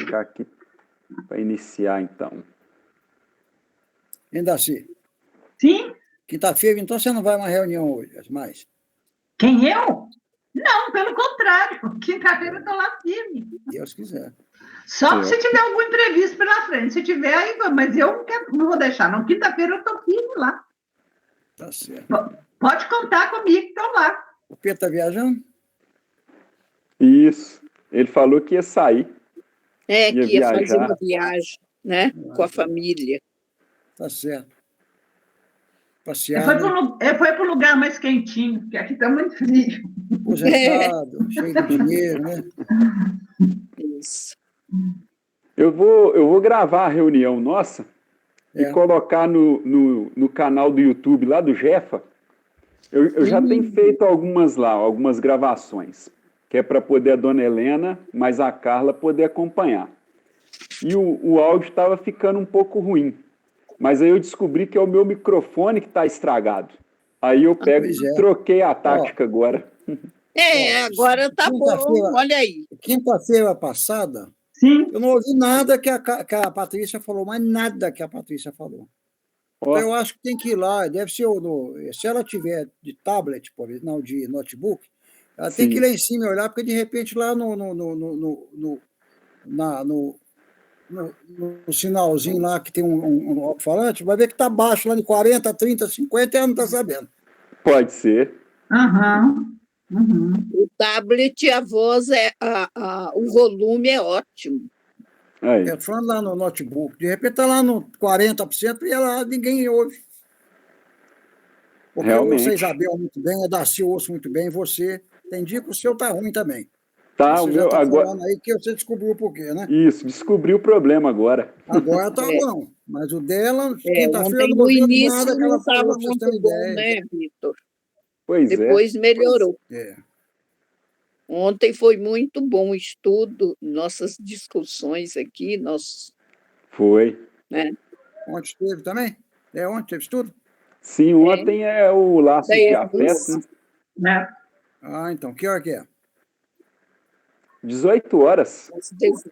colocar aqui para iniciar, então. Daci. Sim? Quinta-feira, então você não vai a uma reunião hoje, mais? Quem, eu? Não, pelo contrário. Quinta-feira eu estou lá firme. Deus quiser. Só se tiver algum imprevisto pela frente. Se tiver, aí vai. Mas eu não vou deixar, não. Quinta-feira eu estou firme lá. Tá certo. Pode contar comigo, estou lá. O Pedro está viajando? Isso. Ele falou que ia sair. Que ia fazer uma viagem, né? Com a família. Tá certo. Passear. Ele foi para o lugar mais quentinho, porque aqui está muito frio. Aposentado, cheio de dinheiro, né? Isso. Eu vou gravar a reunião nossa e colocar no canal do YouTube lá do Jefa. Eu já tenho feito algumas gravações, que é para poder a dona Helena, mas a Carla poder acompanhar. E o áudio estava ficando um pouco ruim. Mas aí eu descobri que é o meu microfone que está estragado. Aí eu troquei a tática agora. Agora tá bom, olha aí. Quinta-feira passada, sim, eu não ouvi nada que a Patrícia falou, mas nada que a Patrícia falou. Então, eu acho que tem que ir lá, deve ser, se ela tiver de tablet, por exemplo, não de notebook, ela tem que ir lá em cima e olhar, porque de repente lá no sinalzinho lá que tem um alto-falante, vai ver que está baixo lá de 40, 30, 50 e ela não está sabendo. Pode ser. O tablet, a voz, o volume é ótimo. Falando lá no notebook, de repente está lá no 40% e ninguém ouve. Porque eu ouço a Isabel muito bem, a Daci eu ouço muito bem, você. Tem dia que o seu está ruim também. Tá, você o já meu está agora. Falando aí que você descobriu o porquê, né? Isso, descobri o problema agora. Agora está bom. Mas o dela, quinta-feira, no início não estava muito bom, né, Vitor? Pois Depois melhorou. É. Ontem foi muito bom o estudo, nossas discussões aqui, Foi. Né? Ontem teve também? Ontem teve estudo? Sim, ontem é o laço de afeto. Né? Então, que hora que é? 18 horas.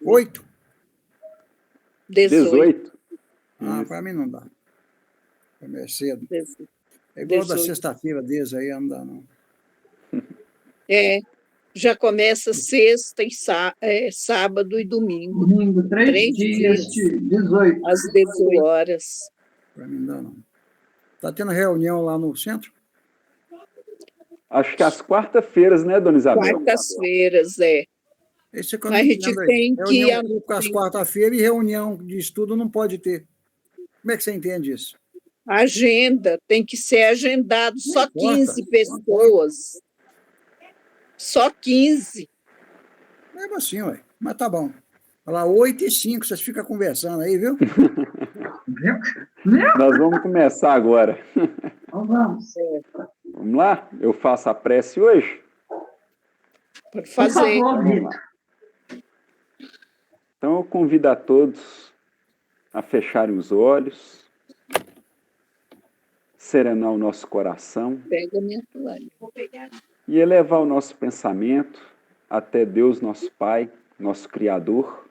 8? 18. Para mim não dá. Para mim é cedo. 18. É igual da sexta-feira deles aí, não dá, não. Já começa sexta e sábado e domingo. Domingo, 3 dias de 18. Às 18 horas. Para mim não dá, não. Está tendo reunião lá no centro? Acho que às quarta-feiras, né, dona Isabel? Quartas-feiras, A gente tem que ir às quarta-feira e reunião de estudo não pode ter. Como é que você entende isso? Agenda, tem que ser agendado, só 15 pessoas. Só 15. Mesmo assim, ué. Mas tá bom. Olha lá, 8h05, vocês ficam conversando aí, viu? Nós vamos começar agora. Vamos. Vamos lá? Eu faço a prece hoje? Pode fazer. Por favor, Vitor. Então, eu convido a todos a fecharem os olhos, serenar o nosso coração. Pega a minha toalha. Vou pegar. E elevar o nosso pensamento até Deus, nosso Pai, nosso Criador,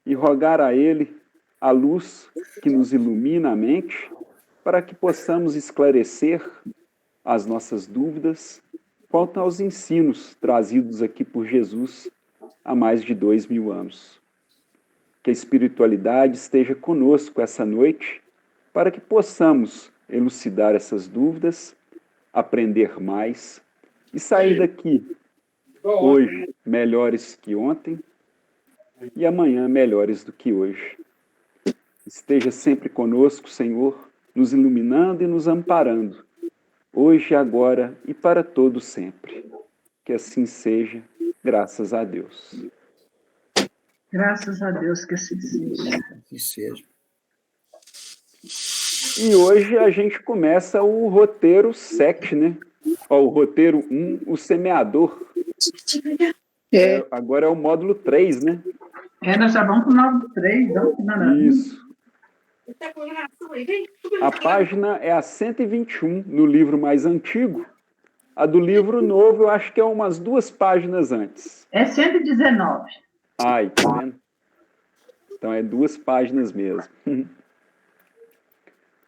e rogar a Ele a luz que nos ilumina a mente, para que possamos esclarecer as nossas dúvidas quanto aos ensinos trazidos aqui por Jesus há mais de 2000 anos. Que a espiritualidade esteja conosco essa noite, para que possamos elucidar essas dúvidas, aprender mais e sair daqui hoje melhores que ontem e amanhã melhores do que hoje. Esteja sempre conosco, Senhor, nos iluminando e nos amparando, hoje, agora e para todo sempre. Que assim seja, graças a Deus. Graças a Deus que assim seja. Que seja. E hoje a gente começa o roteiro 7, né? O roteiro 1, o semeador. Agora é o módulo 3, né? Nós já vamos para o módulo 3. Isso. A página é a 121 no livro mais antigo. A do livro novo eu acho que é umas 2 páginas antes. É 119. Ai, tá vendo? Então é 2 páginas mesmo.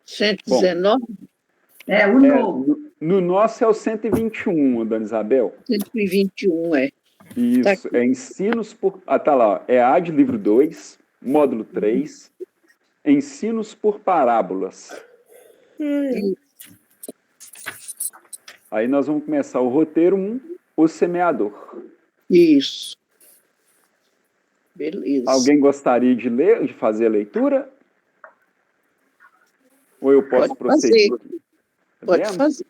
119? É, o novo. No nosso é o 121, dona Isabel. 121, é. Tá Isso, é ensinos por... Ah, tá lá, ó. É AD, livro 2, módulo 3, ensinos por parábolas. Aí nós vamos começar o roteiro 1, o semeador. Isso. Beleza. Alguém gostaria de ler, de fazer a leitura? Ou eu posso prosseguir? Pode fazer.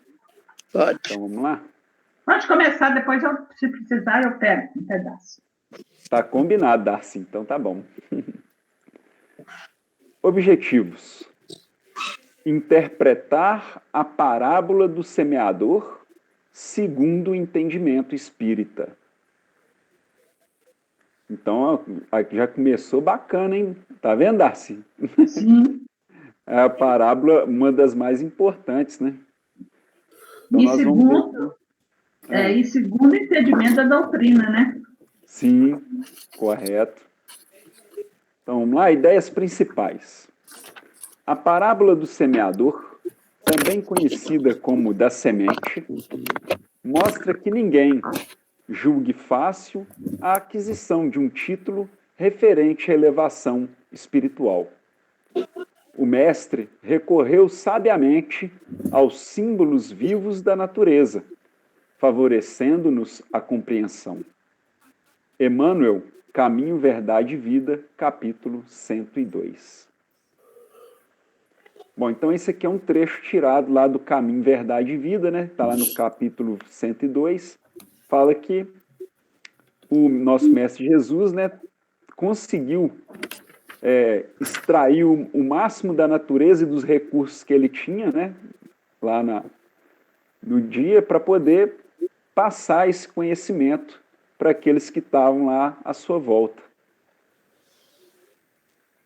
Pode. Então vamos lá? Pode começar, depois, se precisar, eu pego um pedaço. Tá combinado, Darcy, então tá bom. Objetivos. Interpretar a parábola do semeador segundo o entendimento espírita. Então, aqui já começou bacana, hein? Tá vendo, Darcy? Sim. É a parábola, uma das mais importantes, né? Então, E nós segundo, vamos ver. e segundo o entendimento da doutrina, né? Sim, correto. Então, vamos lá, ideias principais. A parábola do semeador, também conhecida como da semente, mostra que ninguém julgue fácil a aquisição de um título referente à elevação espiritual. O mestre recorreu sabiamente aos símbolos vivos da natureza, favorecendo-nos a compreensão. Emmanuel, Caminho, Verdade e Vida, capítulo 102. Bom, então esse aqui é um trecho tirado lá do Caminho, Verdade e Vida, né? Está lá no capítulo 102. Fala que o nosso Mestre Jesus, né, conseguiu extrair o máximo da natureza e dos recursos que ele tinha, né, lá no dia, para poder passar esse conhecimento para aqueles que estavam lá à sua volta.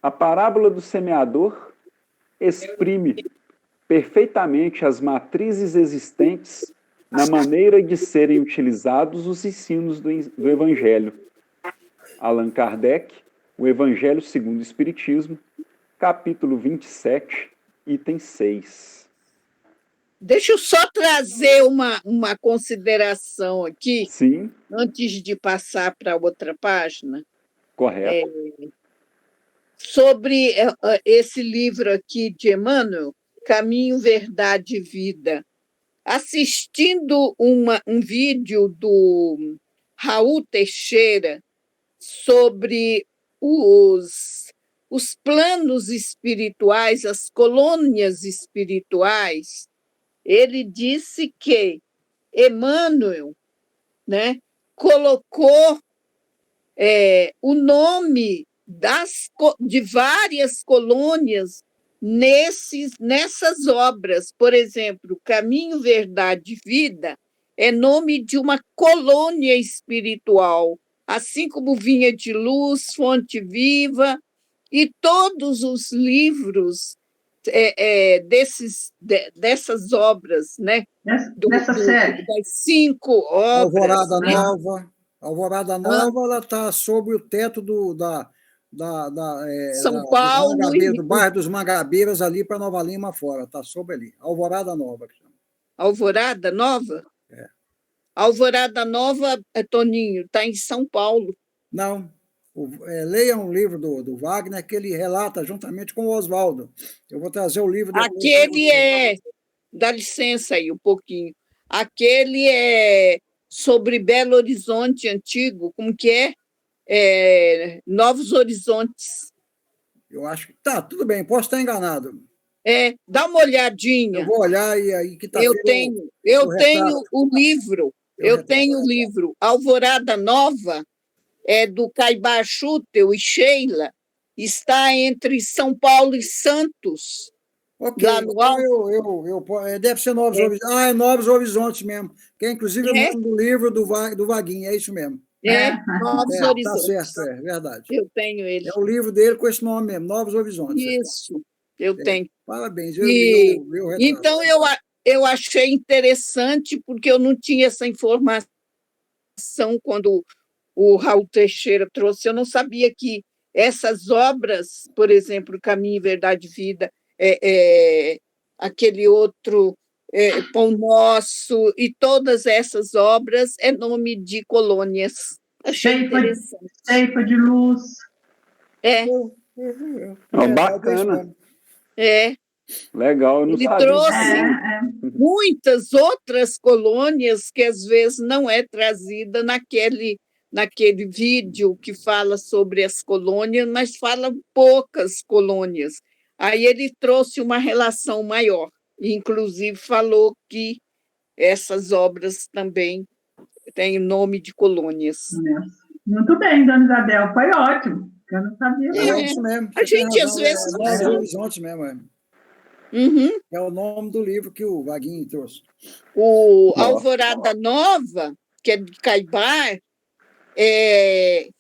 A parábola do semeador exprime perfeitamente as matrizes existentes na maneira de serem utilizados os ensinos do Evangelho. Allan Kardec, O Evangelho segundo o Espiritismo, capítulo 27, item 6. Deixa eu só trazer uma consideração aqui. Sim. Antes de passar para outra página. Correto. Sobre esse livro aqui de Emmanuel, Caminho, Verdade e Vida. Assistindo um vídeo do Raul Teixeira sobre os planos espirituais, as colônias espirituais, ele disse que Emmanuel, né, colocou o nome de várias colônias nessas obras. Por exemplo, Caminho, Verdade e Vida é nome de uma colônia espiritual, assim como Vinha de Luz, Fonte Viva, e todos os livros dessas obras, né? Dessa série. Das 5 obras. Alvorada né? Nova. Alvorada Nova, ela está sob o teto São Paulo. Do bairro dos Mangabeiras, ali para Nova Lima fora. Está sob ali. Alvorada Nova. Alvorada Nova? É. Alvorada Nova, Toninho, está em São Paulo. Não. Leia um livro do Wagner que ele relata juntamente com o Oswaldo. Eu vou trazer o livro depois. Aquele dá licença aí um pouquinho. Aquele é sobre Belo Horizonte antigo, como que é? Novos Horizontes. Eu acho que tá, tudo bem, posso estar enganado. Dá uma olhadinha. Eu vou olhar e aí que tá. Eu tenho o livro. Eu tenho o livro. Alvorada Nova é do Caibar Schutel e Sheila, está entre São Paulo e Santos. Ok, então deve ser Novos Horizontes. É Novos Horizontes mesmo, que é inclusive o nome do livro do Vaguinho, é isso mesmo. Novos Horizontes. Tá certo, verdade. Eu tenho ele. É o livro dele com esse nome mesmo, Novos Horizontes. Isso, eu tenho. Parabéns. Então, eu achei interessante, porque eu não tinha essa informação quando o Raul Teixeira trouxe. Eu não sabia que essas obras, por exemplo, Caminho, Verdade e Vida, aquele outro, Pão Nosso, e todas essas obras é nome de colônias. Achei interessante. Ceifa de Luz. Bacana. Legal, eu não Ele sabia. trouxe muitas outras colônias que às vezes não é trazida naquele vídeo que fala sobre as colônias, mas fala poucas colônias. Aí ele trouxe uma relação maior, e inclusive falou que essas obras também têm nome de colônias. Muito bem, dona Isabel, foi ótimo. Eu não sabia. É isso mesmo. A gente às vezes não sabe. sabe. Horizonte mesmo. Uhum. É o nome do livro que o Vaguinho trouxe. O Alvorada Nova, que é de Caibar,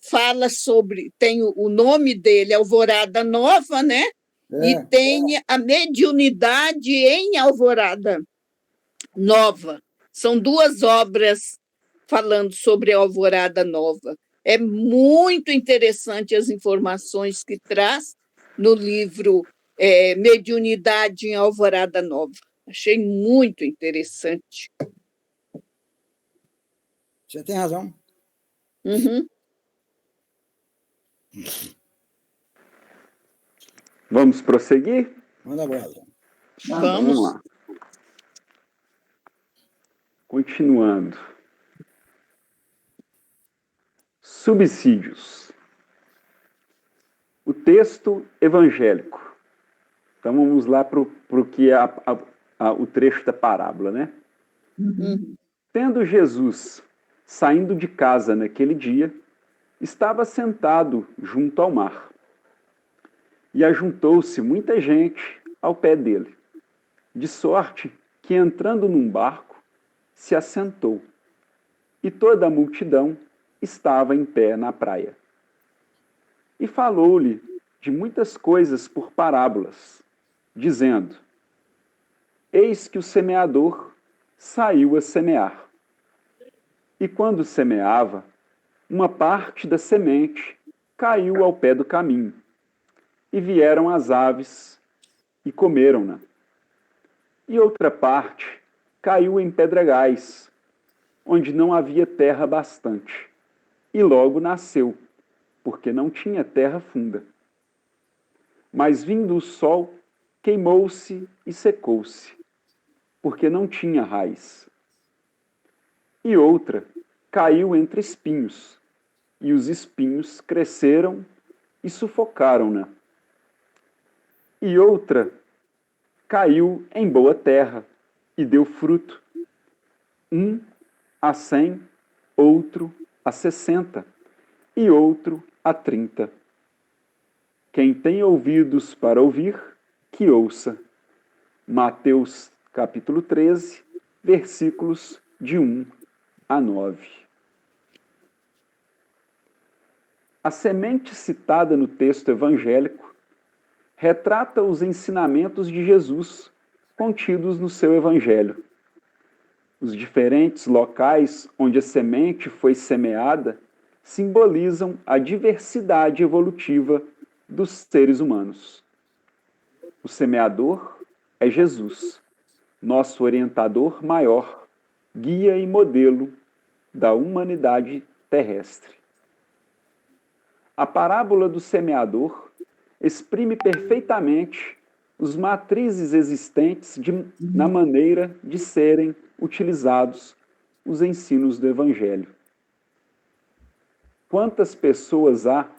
fala sobre, tem o nome dele, Alvorada Nova, né? E tem a mediunidade em Alvorada Nova. São duas obras falando sobre a Alvorada Nova. É muito interessante as informações que traz no livro Mediunidade em Alvorada Nova. Achei muito interessante. Você tem razão. Uhum. Vamos prosseguir? Manda bala. Vamos lá. Continuando. Subsídios. O texto evangélico. Então vamos lá para o que é o trecho da parábola, né? Uhum. Tendo Jesus saindo de casa naquele dia, estava sentado junto ao mar. E ajuntou-se muita gente ao pé dele, de sorte que, entrando num barco, se assentou, e toda a multidão estava em pé na praia. E falou-lhe de muitas coisas por parábolas, dizendo: Eis que o semeador saiu a semear. E quando semeava, uma parte da semente caiu ao pé do caminho, e vieram as aves e comeram-na. E outra parte caiu em pedregais, onde não havia terra bastante, e logo nasceu, porque não tinha terra funda. Mas vindo o sol, queimou-se e secou-se, porque não tinha raiz. E outra caiu entre espinhos, e os espinhos cresceram e sufocaram-na. E outra caiu em boa terra e deu fruto, 1 a 100, outro a 60 e outro a 30. Quem tem ouvidos para ouvir, que ouça. Mateus capítulo 13, versículos de 1 a 9. A semente citada no texto evangélico retrata os ensinamentos de Jesus contidos no seu evangelho. Os diferentes locais onde a semente foi semeada simbolizam a diversidade evolutiva dos seres humanos. O semeador é Jesus, nosso orientador maior, guia e modelo da humanidade terrestre. A parábola do semeador exprime perfeitamente os matrizes existentes na maneira de serem utilizados os ensinos do Evangelho. Quantas pessoas há,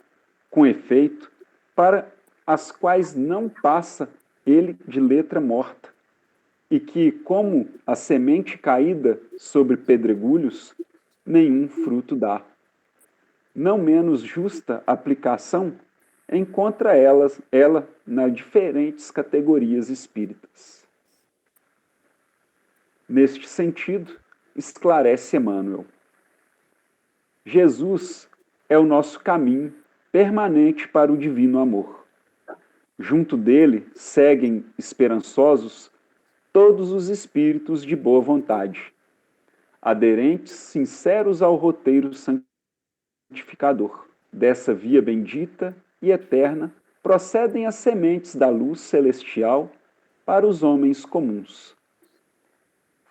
com efeito, para as quais não passa ele de letra morta, e que, como a semente caída sobre pedregulhos, nenhum fruto dá. Não menos justa aplicação encontra ela nas diferentes categorias espíritas. Neste sentido, esclarece Emmanuel: Jesus é o nosso caminho permanente para o divino amor. Junto dele seguem esperançosos todos os espíritos de boa vontade, aderentes sinceros ao roteiro santificador. santificador. Dessa via bendita e eterna procedem as sementes da luz celestial para os homens comuns.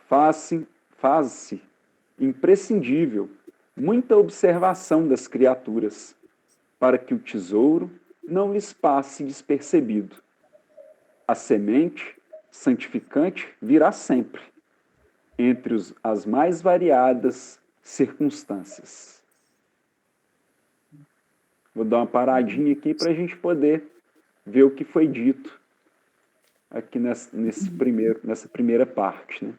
Faz-se imprescindível muita observação das criaturas, para que o tesouro não lhes passe despercebido. A semente santificante virá sempre, entre as mais variadas circunstâncias. Vou dar uma paradinha aqui para a gente poder ver o que foi dito aqui nessa primeira parte, né?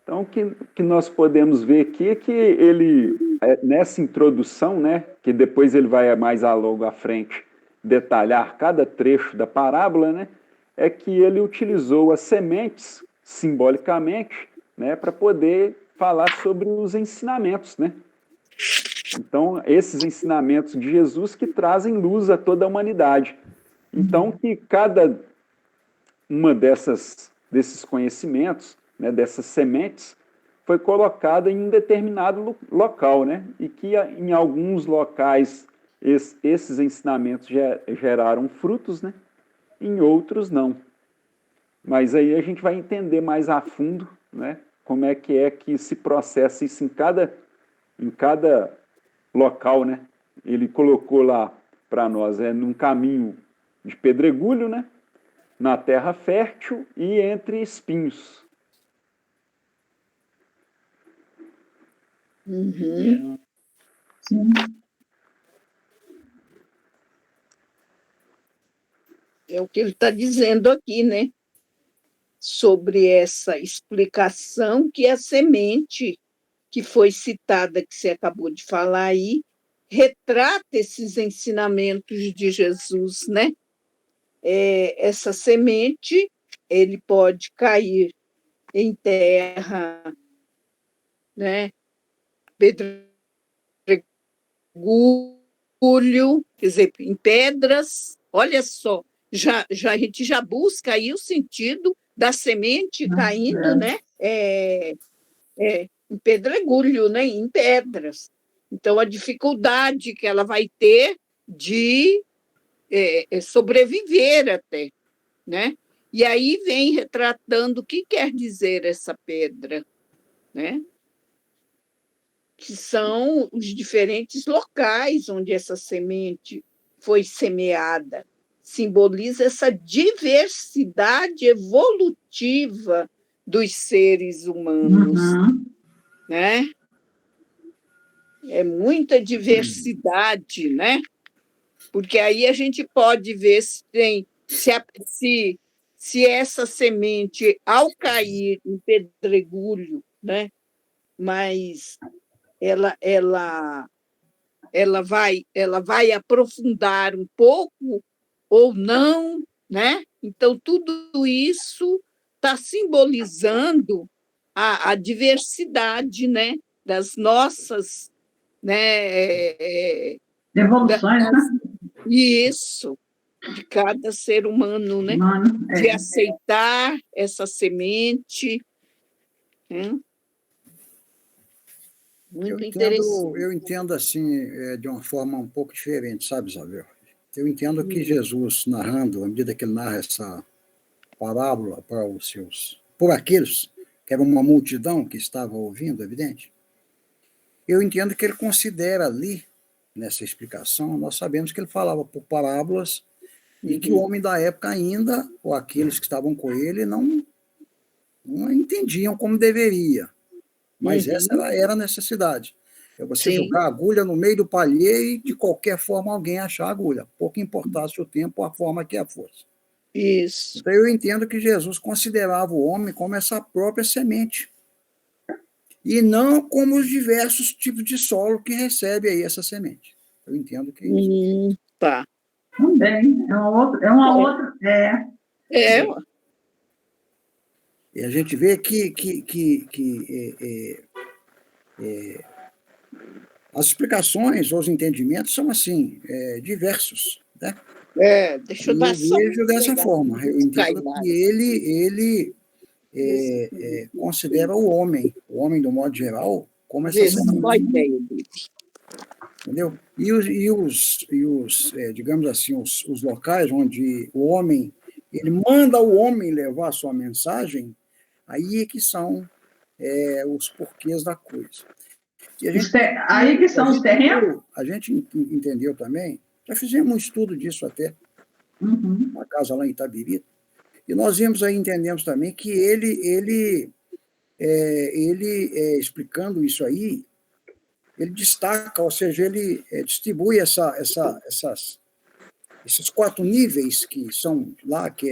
Então, o que nós podemos ver aqui é que ele, nessa introdução, né, que depois ele vai mais a longo à frente detalhar cada trecho da parábola, né, é que ele utilizou as sementes, simbolicamente, né, para poder falar sobre os ensinamentos, né? Então, esses ensinamentos de Jesus que trazem luz a toda a humanidade. Então, que cada uma desses conhecimentos, né, dessas sementes, foi colocada em um determinado local, né? E que em alguns locais esses ensinamentos geraram frutos, né? Em outros não. Mas aí a gente vai entender mais a fundo, né? Como é que se processa isso em cada local, né? Ele colocou lá para nós, num caminho de pedregulho, né? Na terra fértil e entre espinhos. Uhum. Sim. É o que ele está dizendo aqui, né? Sobre essa explicação que a semente que foi citada, que você acabou de falar aí, retrata esses ensinamentos de Jesus, né? Essa semente, ele pode cair em terra, né? Pedregulho, quer dizer, em pedras. Olha só, a gente já busca aí o sentido da semente caindo, né? Em pedregulho, né? Em pedras. Então, a dificuldade que ela vai ter de sobreviver até, né? E aí vem retratando o que quer dizer essa pedra, né? Que são os diferentes locais onde essa semente foi semeada. Simboliza essa diversidade evolutiva dos seres humanos, né? É muita diversidade, né? Porque aí a gente pode ver se essa semente, ao cair em pedregulho, né? Mas ela vai aprofundar um pouco ou não, né? Então, tudo isso está simbolizando a diversidade, né? Das nossas, né? Evoluções, né? Isso, de cada ser humano, né? De aceitar essa semente, né? Muito interessante. Eu entendo assim, de uma forma um pouco diferente, sabe, Isabel? Eu entendo que Jesus, narrando, à medida que ele narra essa parábola por aqueles que eram uma multidão que estava ouvindo, evidente, eu entendo que ele considera ali, nessa explicação, nós sabemos que ele falava por parábolas e que o homem da época ainda, ou aqueles que estavam com ele, não entendiam como deveria. Mas essa era a necessidade. É você jogar a agulha no meio do palheiro e, de qualquer forma, alguém achar a agulha. Pouco importasse o tempo ou a forma que fosse. Isso. Então, eu entendo que Jesus considerava o homem como essa própria semente. E não como os diversos tipos de solo que recebe aí essa semente. Eu entendo que é isso. Tá. Também. É uma outra. E a gente vê que as explicações ou os entendimentos são assim, diversos, né? Deixa eu Eu dar só vejo dessa forma. Eu entendo Caimara. que ele considera o homem, do modo geral, como essa Isso, semente. qual a ideia dele? Entendeu? Digamos assim, os locais onde o homem, ele manda o homem levar a sua mensagem, aí é que são os porquês da coisa. E Aí que são os terrenos? A gente entendeu também, já fizemos um estudo disso até, uma casa lá em Itabirito, e nós vimos aí, entendemos também que ele explicando isso aí, ele destaca, ou seja, ele distribui esses 4 níveis que são lá, que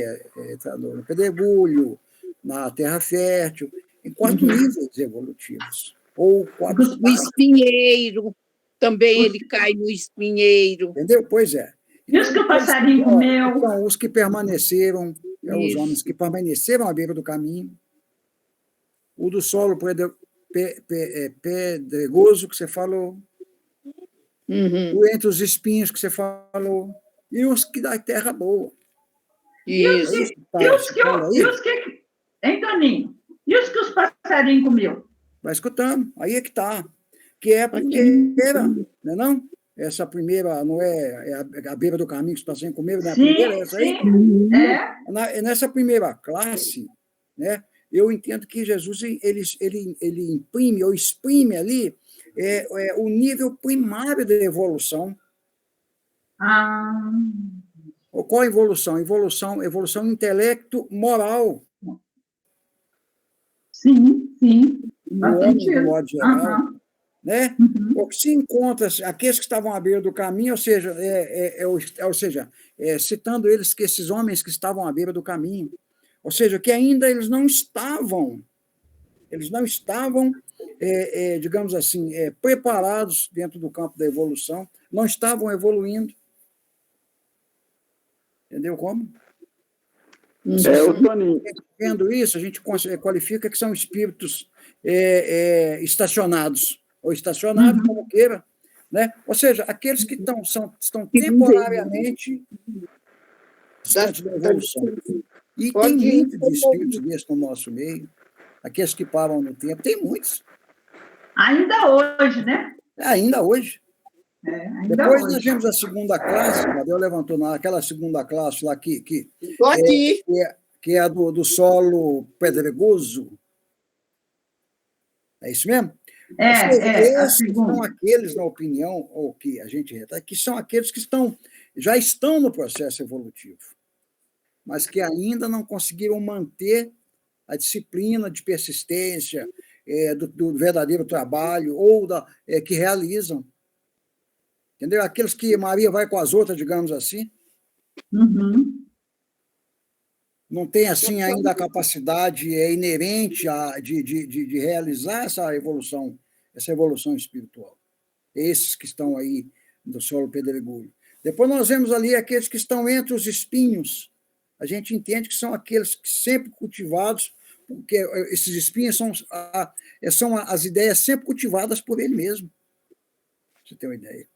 tá no pedregulho, na terra fértil, em 4 níveis evolutivos. Ou 4 O espinheiro, também ele cai no espinheiro. Entendeu? Pois é. E os que o passarinho comeu? São os que permaneceram, os homens que permaneceram à beira do caminho. O do solo pedregoso, que você falou. O entre os espinhos, que você falou. E os que da terra boa. E os que... Hein, Toninho? E os que os passarinhos comeu? Vai escutando. Aí é que está. Que é a primeira, não é não? Essa primeira não é a beira do caminho que os passarinhos comeram, não é a primeira? Essa aí? Nessa primeira classe, né, eu entendo que Jesus ele imprime ou exprime ali o nível primário da evolução. Qual evolução? Evolução intelecto-moral. Sim, sim. No homem, de modo geral. Né? O que se encontra, aqueles que estavam à beira do caminho, ou seja, citando eles que esses homens que estavam à beira do caminho, ou seja, que ainda eles não estavam, digamos assim, preparados dentro do campo da evolução, não estavam evoluindo. Entendeu como? Toninho. Vendo isso, a gente qualifica que são espíritos estacionados, ou estacionados, como queira, né? Ou seja, aqueles que estão temporariamente distantes da evolução. E tem muitos espíritos desses no nosso meio, aqueles que param no tempo, tem muitos. Ainda hoje, né? Ainda hoje. Depois nós vimos a segunda classe, Gabriel levantou aquela segunda classe lá que é a do solo pedregoso. É isso mesmo? Esses são aqueles, na opinião, ou que a gente que são aqueles que já estão no processo evolutivo, mas que ainda não conseguiram manter a disciplina de persistência, do verdadeiro trabalho, ou que realizam. Entendeu? Aqueles que Maria vai com as outras, digamos assim. Não tem, assim, ainda a capacidade inerente de realizar essa evolução espiritual. Esses que estão aí no solo pedregulho. Depois nós vemos ali aqueles que estão entre os espinhos. A gente entende que são aqueles que sempre cultivados, porque esses espinhos são as ideias sempre cultivadas por ele mesmo. Você tem uma ideia.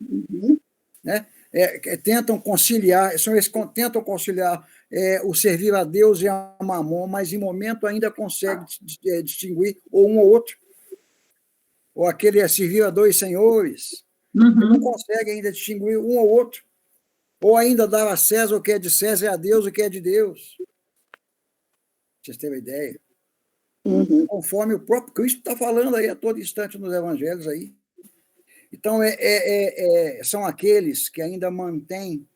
Né? Tentam conciliar, são esses que tentam conciliar o servir a Deus e a Mamon, mas em momento ainda consegue distinguir ou um ou outro. Ou aquele servir a 2 senhores, não consegue ainda distinguir um ou outro. Ou ainda dar a César o que é de César e a Deus o que é de Deus. Vocês têm uma ideia? Conforme o próprio Cristo está falando aí a todo instante nos evangelhos aí. Então, são aqueles que ainda mantêm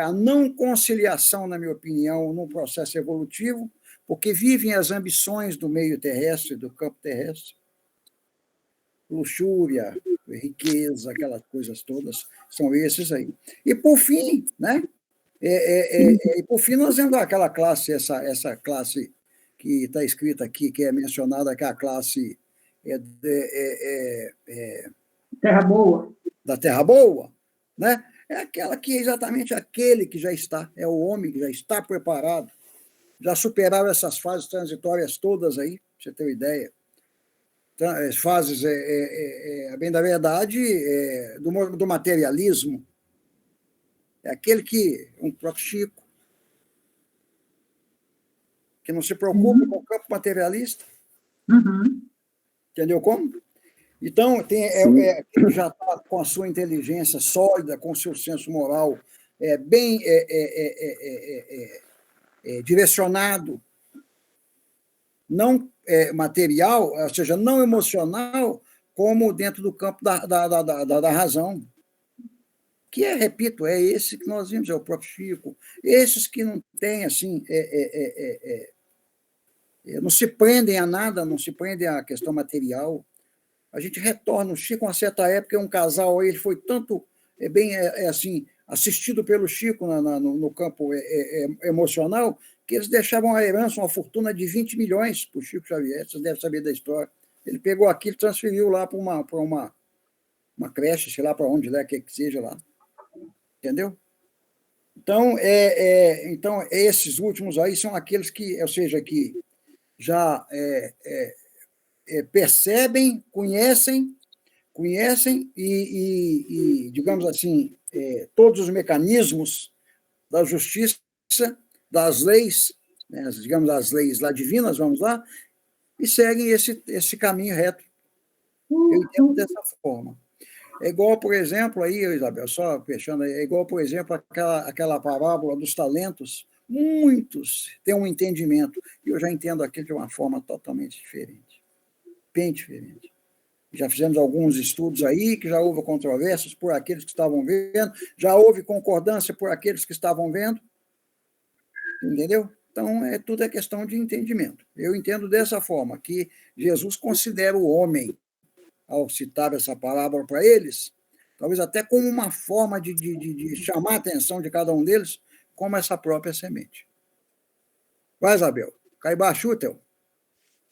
a não conciliação, na minha opinião, no processo evolutivo, porque vivem as ambições do meio terrestre, do campo terrestre. Luxúria, riqueza, aquelas coisas todas, são esses aí. E, por fim, né? Nós vemos aquela classe, essa classe que está escrita aqui, que é mencionada, que é a classe Terra Boa. Da Terra Boa, né? É aquela que é exatamente aquele que já está, é o homem que já está preparado, já superaram essas fases transitórias todas aí, pra você ter uma ideia. Então, as fases, bem da verdade, do materialismo, É aquele que, um próprio Chico, que não se preocupa com o campo materialista. Entendeu como? Então, já está com a sua inteligência sólida, com o seu senso moral bem direcionado, não material, ou seja, não emocional, como dentro do campo da razão. Que repito, é esse que nós vimos, é o próprio Chico. Esses que não têm, assim, não se prendem a nada, não se prendem à questão material. A gente retorna. O Chico, uma certa época, um casal, ele foi tanto bem assim, assistido pelo Chico no campo emocional, que eles deixavam a herança, uma fortuna de 20 milhões para o Chico Xavier. Vocês devem saber da história. Ele pegou aquilo e transferiu lá para uma creche, sei lá para onde, que seja lá. Entendeu? Então, então, esses últimos aí são aqueles que, ou seja, que já percebem, conhecem e, digamos assim, todos os mecanismos da justiça, das leis, né, digamos, as leis lá divinas, vamos lá, e seguem esse caminho reto. Eu entendo dessa forma. É igual, por exemplo, aí, Isabel, só fechando aí, é igual, por exemplo, aquela parábola dos talentos. Muitos têm um entendimento, e eu já entendo aquilo de uma forma totalmente diferente, bem diferente. Já fizemos alguns estudos aí, que já houve controvérsias por aqueles que estavam vendo, já houve concordância por aqueles que estavam vendo, entendeu? Então, tudo é questão de entendimento. Eu entendo dessa forma, que Jesus considera o homem, ao citar essa palavra para eles, talvez até como uma forma de chamar a atenção de cada um deles, como essa própria semente. Vai, Isabel. Caibá Schutel.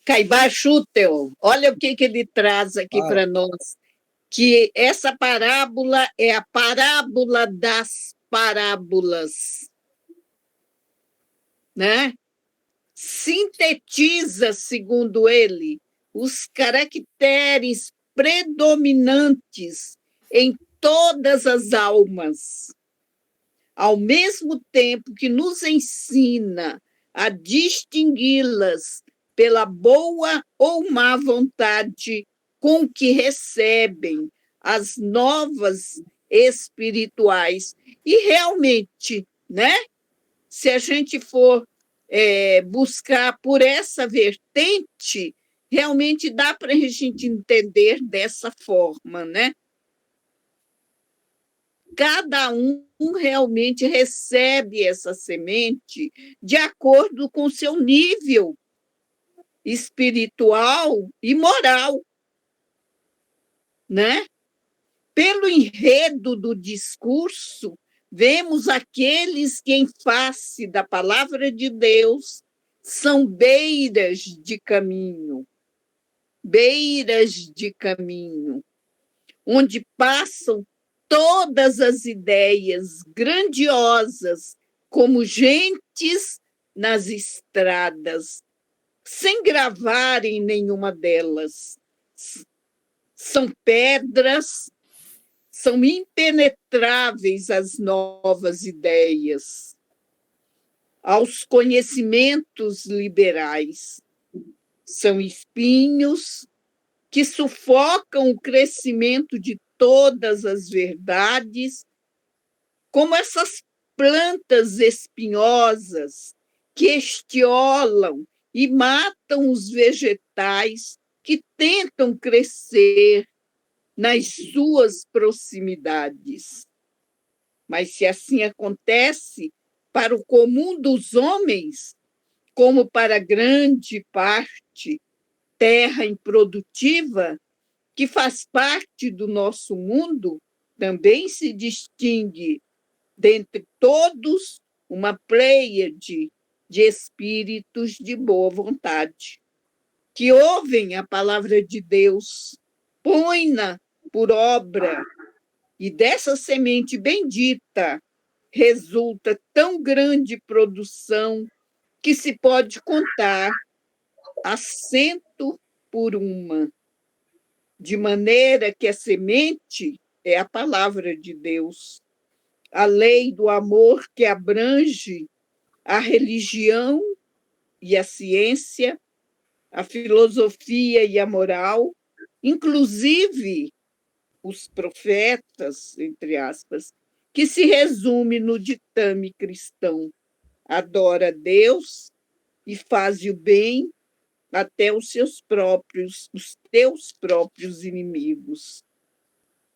Caibá Schutel, olha o que ele traz aqui para nós, que essa parábola é a parábola das parábolas, né? Sintetiza, segundo ele, os caracteres predominantes em todas as almas, ao mesmo tempo que nos ensina a distingui-las pela boa ou má vontade com que recebem as novas espirituais. E realmente, né? Se a gente for buscar por essa vertente, realmente dá para a gente entender dessa forma, né? Cada um realmente recebe essa semente de acordo com o seu nível espiritual e moral, né? Pelo enredo do discurso, vemos aqueles que, em face da palavra de Deus, são beiras de caminho, onde passam todas as ideias grandiosas, como gentes nas estradas, sem gravar em nenhuma delas. São pedras, são impenetráveis às novas ideias, aos conhecimentos liberais. São espinhos que sufocam o crescimento de todas as verdades, como essas plantas espinhosas que estiolam e matam os vegetais que tentam crescer nas suas proximidades. Mas se assim acontece para o comum dos homens, como para grande parte terra improdutiva, que faz parte do nosso mundo, também se distingue, dentre todos, uma pleiade de espíritos de boa vontade, que ouvem a palavra de Deus, põe-na por obra, e dessa semente bendita resulta tão grande produção que se pode contar a 100 por uma, de maneira que a semente é a palavra de Deus, a lei do amor que abrange a religião e a ciência, a filosofia e a moral, inclusive os profetas, entre aspas, que se resume no ditame cristão: adora a Deus e faz o bem até os teus próprios inimigos.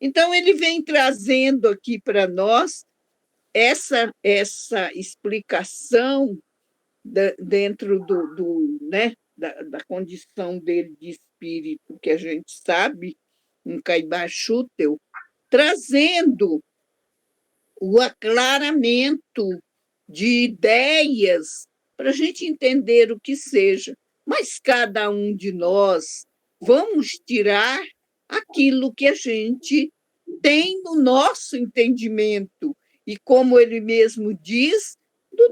Então, ele vem trazendo aqui para nós essa explicação dentro da condição dele de espírito, que a gente sabe, um Caibachútel, trazendo o aclaramento de ideias para a gente entender o que seja. Mas cada um de nós vamos tirar aquilo que a gente tem no nosso entendimento, e como ele mesmo diz,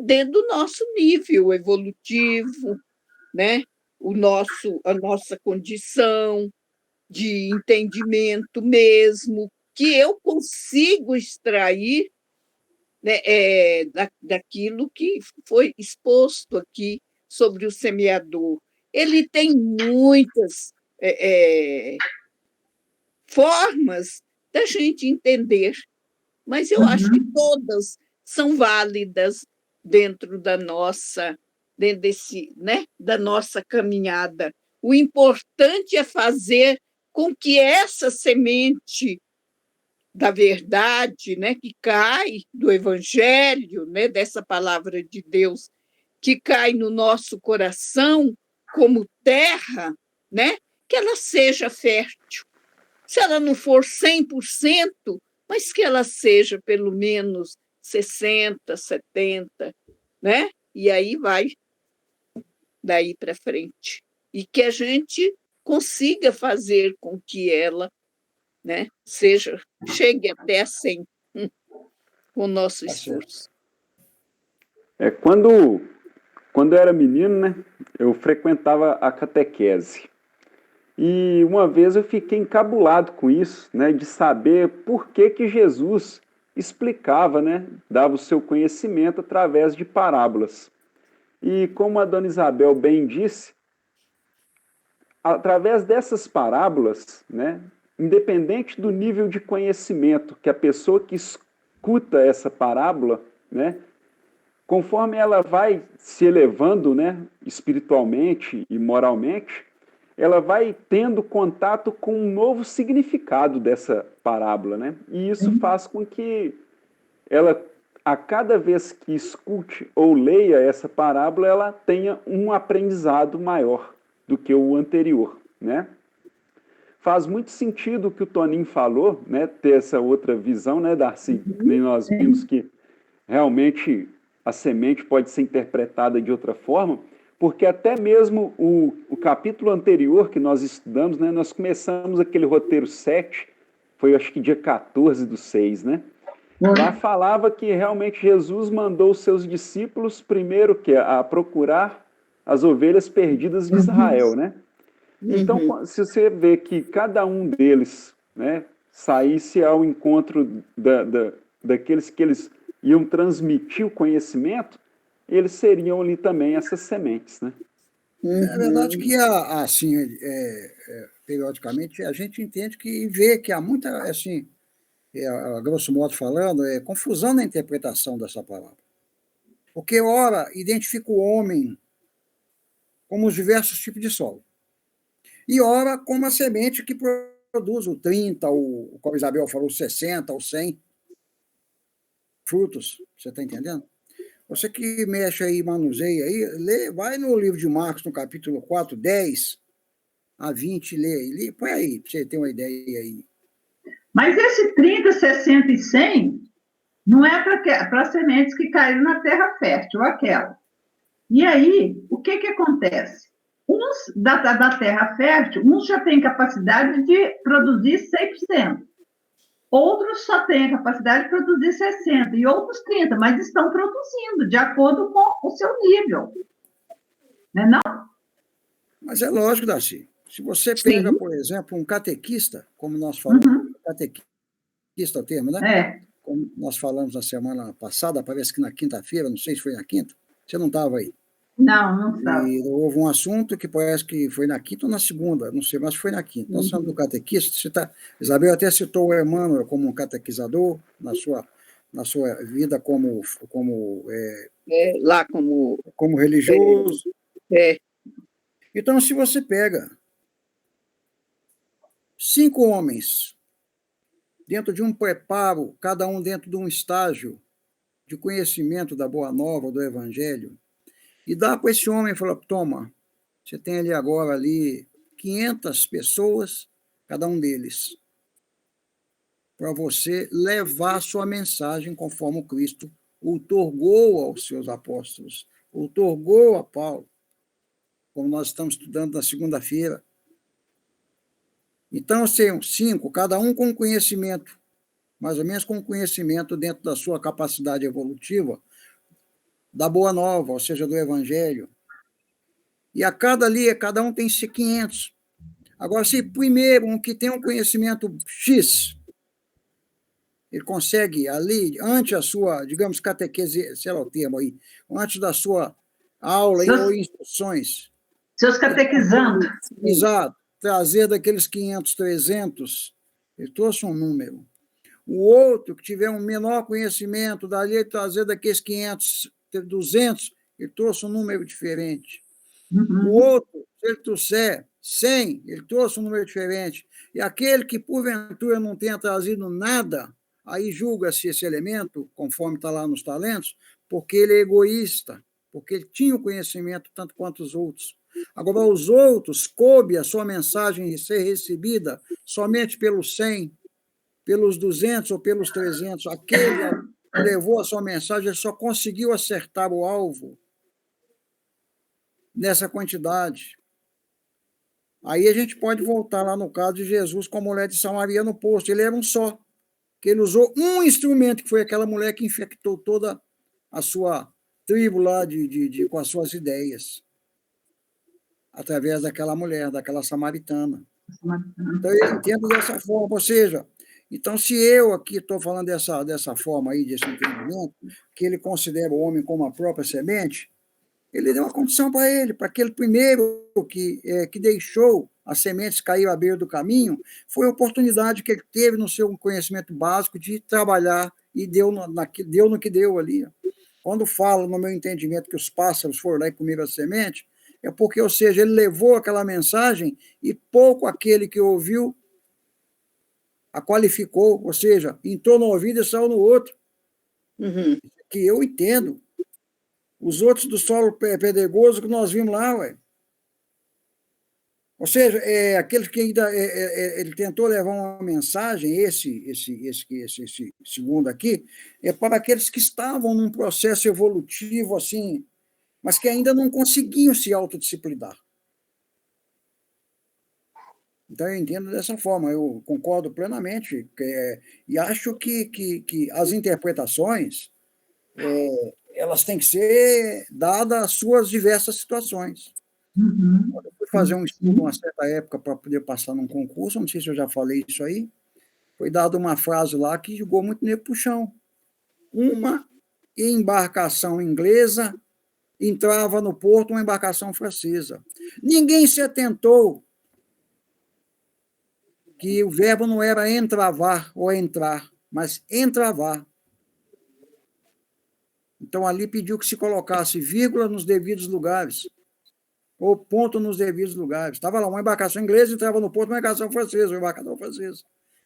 dentro do nosso nível evolutivo, né? A nossa condição de entendimento mesmo, que eu consigo extrair, né, daquilo que foi exposto aqui sobre o semeador. Ele tem muitas formas da gente entender, mas eu acho que todas são válidas dentro da nossa caminhada. O importante é fazer com que essa semente da verdade, né, que cai do Evangelho, né, dessa palavra de Deus, que cai no nosso coração como terra, né, que ela seja fértil. Se ela não for 100%, mas que ela seja pelo menos 60%, 70%, né? E aí vai daí para frente. E que a gente consiga fazer com que ela, né, chegue até a 100%, com o nosso esforço. Quando eu era menino, né, eu frequentava a catequese. E uma vez eu fiquei encabulado com isso, né, de saber por que Jesus explicava, né, dava o seu conhecimento através de parábolas. E como a dona Isabel bem disse, através dessas parábolas, né, independente do nível de conhecimento que a pessoa que escuta essa parábola, né, conforme ela vai se elevando, né, espiritualmente e moralmente, ela vai tendo contato com um novo significado dessa parábola, né? E isso faz com que ela, a cada vez que escute ou leia essa parábola, ela tenha um aprendizado maior do que o anterior, né? Faz muito sentido o que o Toninho falou, né? Ter essa outra visão, né, Darcy? Nem nós vimos que realmente a semente pode ser interpretada de outra forma, porque até mesmo o capítulo anterior que nós estudamos, né, nós começamos aquele roteiro 7, foi acho que dia 14/6, né? Lá falava que realmente Jesus mandou os seus discípulos primeiro a procurar as ovelhas perdidas de Israel, né? Então, se você vê que cada um deles, né, saísse ao encontro daqueles que eles iam transmitir o conhecimento, eles seriam ali também essas sementes, né? É verdade que, assim, periodicamente, a gente entende que vê que há muita, assim, a grosso modo falando, confusão na interpretação dessa palavra. Porque, ora, identifica o homem como os diversos tipos de solo. E, ora, como a semente que produz o 30, como a Isabel falou, 60, ou 100 frutos. Você está entendendo? Você que mexe aí, manuseia aí, vai no livro de Marcos, no capítulo 4, 10-20, lê. Põe aí, para você ter uma ideia aí. Mas esse 30, 60 e 100 não é para sementes que caíram na terra fértil, aquela. E aí, o que acontece? Uns da terra fértil, uns já têm capacidade de produzir 100%. Outros só têm a capacidade de produzir 60%, e outros 30%, mas estão produzindo de acordo com o seu nível. Não é não? Mas é lógico, Darcy. Se você pega, por exemplo, um catequista, como nós falamos, catequista é o termo, né? como nós falamos na semana passada, parece que na quinta-feira, não sei se foi na quinta, você não estava aí. Não estava. E houve um assunto que parece que foi na quinta ou na segunda, não sei, mas foi na quinta. Nós falamos do catequista, Isabel até citou o Emmanuel como um catequizador na sua vida como lá como religioso. É. Então, se você pega 5 homens dentro de um preparo, cada um dentro de um estágio de conhecimento da Boa Nova, do Evangelho, e dá para esse homem e fala, toma, você tem ali agora 500 pessoas, cada um deles, para você levar a sua mensagem conforme o Cristo outorgou aos seus apóstolos, outorgou a Paulo, como nós estamos estudando na segunda-feira. Então, são 5, cada um com conhecimento, mais ou menos com conhecimento dentro da sua capacidade evolutiva, da Boa Nova, ou seja, do Evangelho. E a cada um tem 500. Agora, se primeiro um que tem um conhecimento X, ele consegue ali, antes da sua, digamos, catequese, sei lá o termo aí, antes da sua aula ou instruções. Seus catequizando. Exato. Trazer daqueles 500, 300, ele trouxe um número. O outro, que tiver um menor conhecimento, dali ele trazer daqueles 500, 200, ele trouxe um número diferente. O outro, se ele trouxer 100, ele trouxe um número diferente. E aquele que, porventura, não tenha trazido nada, aí julga-se esse elemento, conforme está lá nos talentos, porque ele é egoísta, porque ele tinha o conhecimento tanto quanto os outros. Agora, os outros, coube a sua mensagem ser recebida somente pelos 100, pelos 200 ou pelos 300. Aquele que levou a sua mensagem, ele só conseguiu acertar o alvo nessa quantidade. Aí a gente pode voltar lá no caso de Jesus com a mulher de Samaria no poço. Ele era um só, que ele usou um instrumento, que foi aquela mulher que infectou toda a sua tribo lá com as suas ideias, através daquela mulher, daquela samaritana. Então, eu entendo dessa forma, ou seja, então, se eu aqui estou falando dessa forma aí, desse entendimento, que ele considera o homem como a própria semente, ele deu uma condição para ele, para aquele primeiro que deixou as sementes cair à beira do caminho, foi a oportunidade que ele teve no seu conhecimento básico de trabalhar e deu no que deu ali. Quando falo, no meu entendimento, que os pássaros foram lá e comeram a semente, é porque, ou seja, ele levou aquela mensagem e pouco aquele que ouviu a qualificou, ou seja, entrou no ouvido e saiu no outro. Que eu entendo. Os outros do solo pedregoso que nós vimos lá, ué. Ou seja, aquele que ainda ele tentou levar uma mensagem, esse segundo aqui, é para aqueles que estavam num processo evolutivo assim, mas que ainda não conseguiam se autodisciplinar. Então, eu entendo dessa forma, eu concordo plenamente, e acho que as interpretações elas têm que ser dadas às suas diversas situações. Eu fui fazer um estudo uma certa época para poder passar num concurso, não sei se eu já falei isso aí, foi dada uma frase lá que jogou muito nego para o chão. Uma embarcação inglesa entrava no porto uma embarcação francesa. Ninguém se atentou que o verbo não era entravar ou entrar, mas entravar. Então, ali pediu que se colocasse vírgula nos devidos lugares, ou ponto nos devidos lugares. Estava lá uma embarcação inglesa, entrava no porto uma embarcação francesa.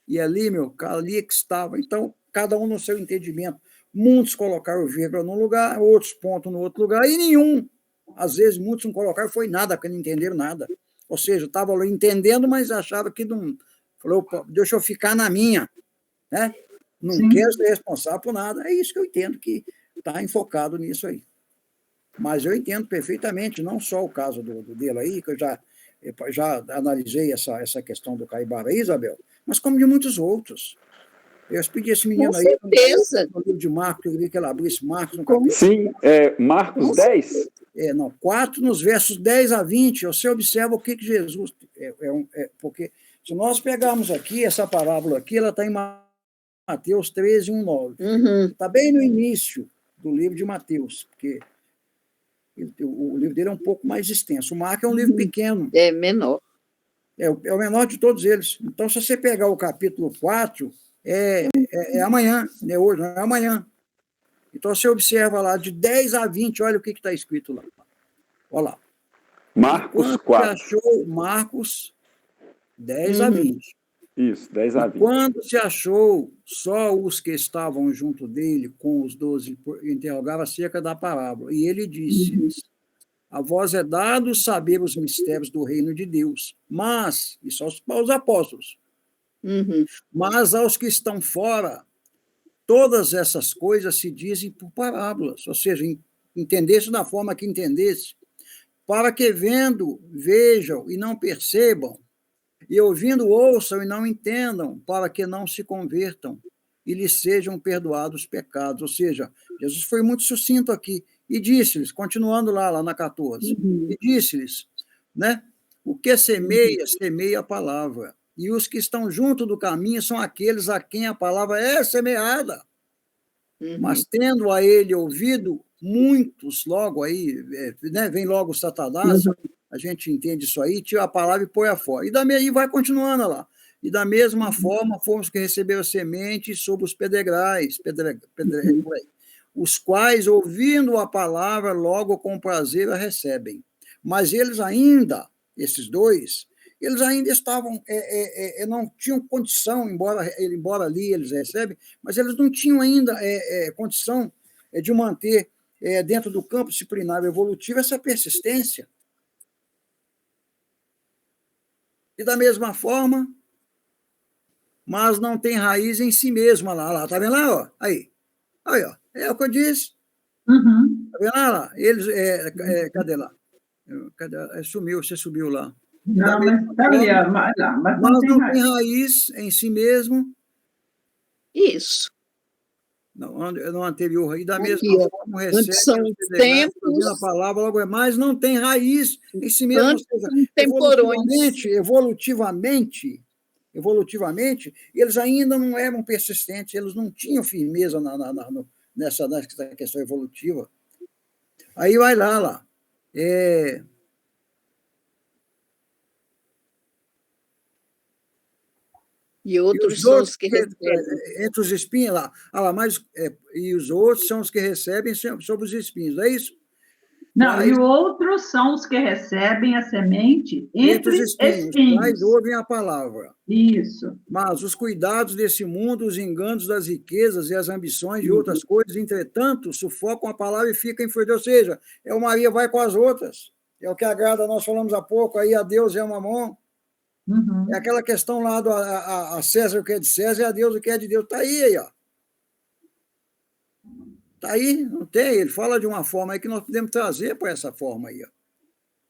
E ali, ali é que estava. Então, cada um no seu entendimento. Muitos colocaram vírgula num lugar, outros ponto no outro lugar, e nenhum. Às vezes, muitos não colocaram, foi nada, porque não entenderam nada. Ou seja, estavam lá entendendo, mas achavam que não... Falou, deixa eu ficar na minha, né? Não quero ser responsável por nada. É isso que eu entendo, que está enfocado nisso aí. Mas eu entendo perfeitamente, não só o caso dele aí, que eu já analisei essa questão do Caibara aí, Isabel, mas como de muitos outros. Eu pedi esse menino com aí, certeza. no livro de Marcos, eu vi que ela abriu esse Marcos. Sim, Marcos 10? 4, nos versos 10 a 20, você observa o que Jesus... porque se nós pegarmos aqui, essa parábola aqui, ela está em Mateus 13, 1, 9. Está bem no início do livro de Mateus, porque o livro dele é um pouco mais extenso. O Marcos é um livro pequeno. É menor. É o menor de todos eles. Então, se você pegar o capítulo 4, é amanhã, não é hoje, não é amanhã. Então, você observa lá, de 10 a 20, olha o que está escrito lá. Olha lá. Marcos 4. Você achou Marcos 10 a 20. Isso, 10 a 20. Quando se achou só os que estavam junto dele, com os 12, interrogava acerca da parábola. E ele disse: a vós é dado saber os mistérios do reino de Deus, mas, isso aos apóstolos, mas aos que estão fora, todas essas coisas se dizem por parábolas, ou seja, entendesse da forma que entendesse, para que vendo, vejam e não percebam, e ouvindo, ouçam e não entendam, para que não se convertam e lhes sejam perdoados os pecados. Ou seja, Jesus foi muito sucinto aqui, e disse-lhes, continuando lá na 14, e disse-lhes, né, o que semeia, semeia a palavra, e os que estão junto do caminho são aqueles a quem a palavra é semeada. Mas tendo a ele ouvido, muitos, logo aí, né, vem logo o Satanás, a gente entende isso aí, tira a palavra e põe a fora. E vai continuando lá. E da mesma forma, fomos que receberam semente sobre os pedregais, os quais, ouvindo a palavra, logo com prazer a recebem. Mas eles ainda, esses dois, eles ainda estavam, não tinham condição, embora ali eles recebem, mas eles não tinham ainda condição de manter dentro do campo disciplinar evolutivo essa persistência. E da mesma forma, mas não tem raiz em si mesma lá, tá vendo lá, ó? Aí, ó, é o que eu disse. Tá vendo lá? Eles, cadê lá? Sumiu, você subiu lá. Não, mas está ali, mas não tem raiz em si mesmo. Isso. No anterior, e da mesma forma recebe são tempos, a palavra, logo mas não tem raiz em si mesmo. Ou seja, evolutivamente, eles ainda não eram persistentes, eles não tinham firmeza nessa questão evolutiva. Aí vai lá. E outros são os que recebem. Entre os espinhos lá. E os outros são os que recebem sobre os espinhos, é isso? Não, e outros são os que recebem a semente entre os espinhos. Mas ouvem a palavra. Isso. Mas os cuidados desse mundo, os enganos das riquezas e as ambições de outras coisas, entretanto, sufocam a palavra e ficam inferiores. Ou seja, o Maria vai com as outras. É o que agrada, nós falamos há pouco, aí a Deus é o mamon. É aquela questão lá do a César o que é de César e a Deus o que é de Deus. Está aí, ó. Está aí, não tem? Ele fala de uma forma aí que nós podemos trazer para essa forma aí, ó.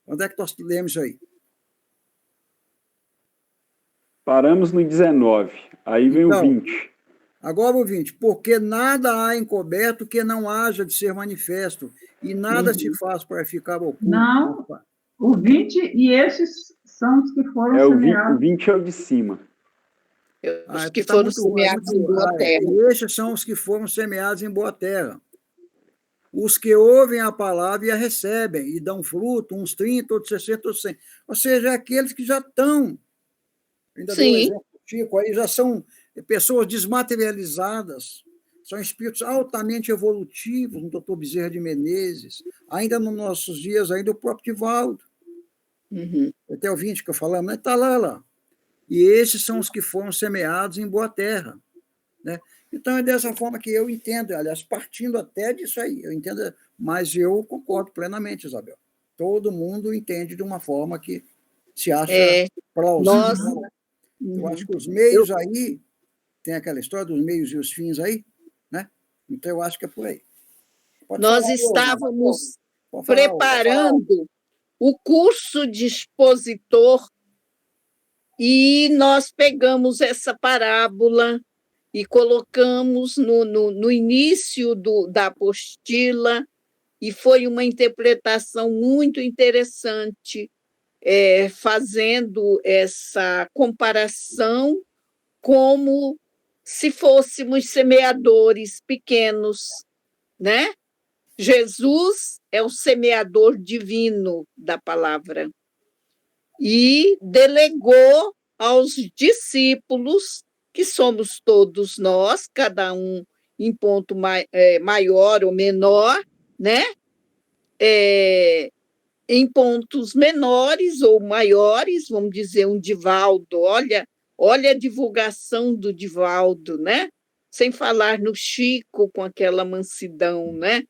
Onde é que nós lemos isso aí? Paramos no 19, aí vem o 20. Agora o 20. Porque nada há encoberto que não haja de ser manifesto, e nada se faz para ficar oculto. Não, o 20 e esses são os que foram semeados. O 20 é o de cima. Os que foram semeados em boa terra. E esses são os que foram semeados em boa terra. Os que ouvem a palavra e a recebem, e dão fruto, uns 30, outros 60, outros 100. Ou seja, aqueles que já estão, ainda deu um exemplo, Chico, aí já são pessoas desmaterializadas, são espíritos altamente evolutivos, o doutor Bezerra de Menezes, ainda nos nossos dias, ainda o próprio Divaldo. Até o 20 que eu falava, mas está lá. E esses são os que foram semeados em boa terra, né? Então, é dessa forma que eu entendo, aliás, partindo até disso aí, eu entendo, mas eu concordo plenamente, Isabel. Todo mundo entende de uma forma que se acha plausível. Eu acho que os meios aí, tem aquela história dos meios e os fins aí, né? Então, eu acho que é por aí. Nós estávamos preparando o curso de expositor e nós pegamos essa parábola e colocamos no início da apostila, e foi uma interpretação muito interessante, fazendo essa comparação como se fôssemos semeadores pequenos, né? Jesus é o semeador divino da palavra e delegou aos discípulos, que somos todos nós, cada um em ponto maior ou menor, né? Em pontos menores ou maiores, vamos dizer, um Divaldo, olha a divulgação do Divaldo, né? Sem falar no Chico com aquela mansidão, né?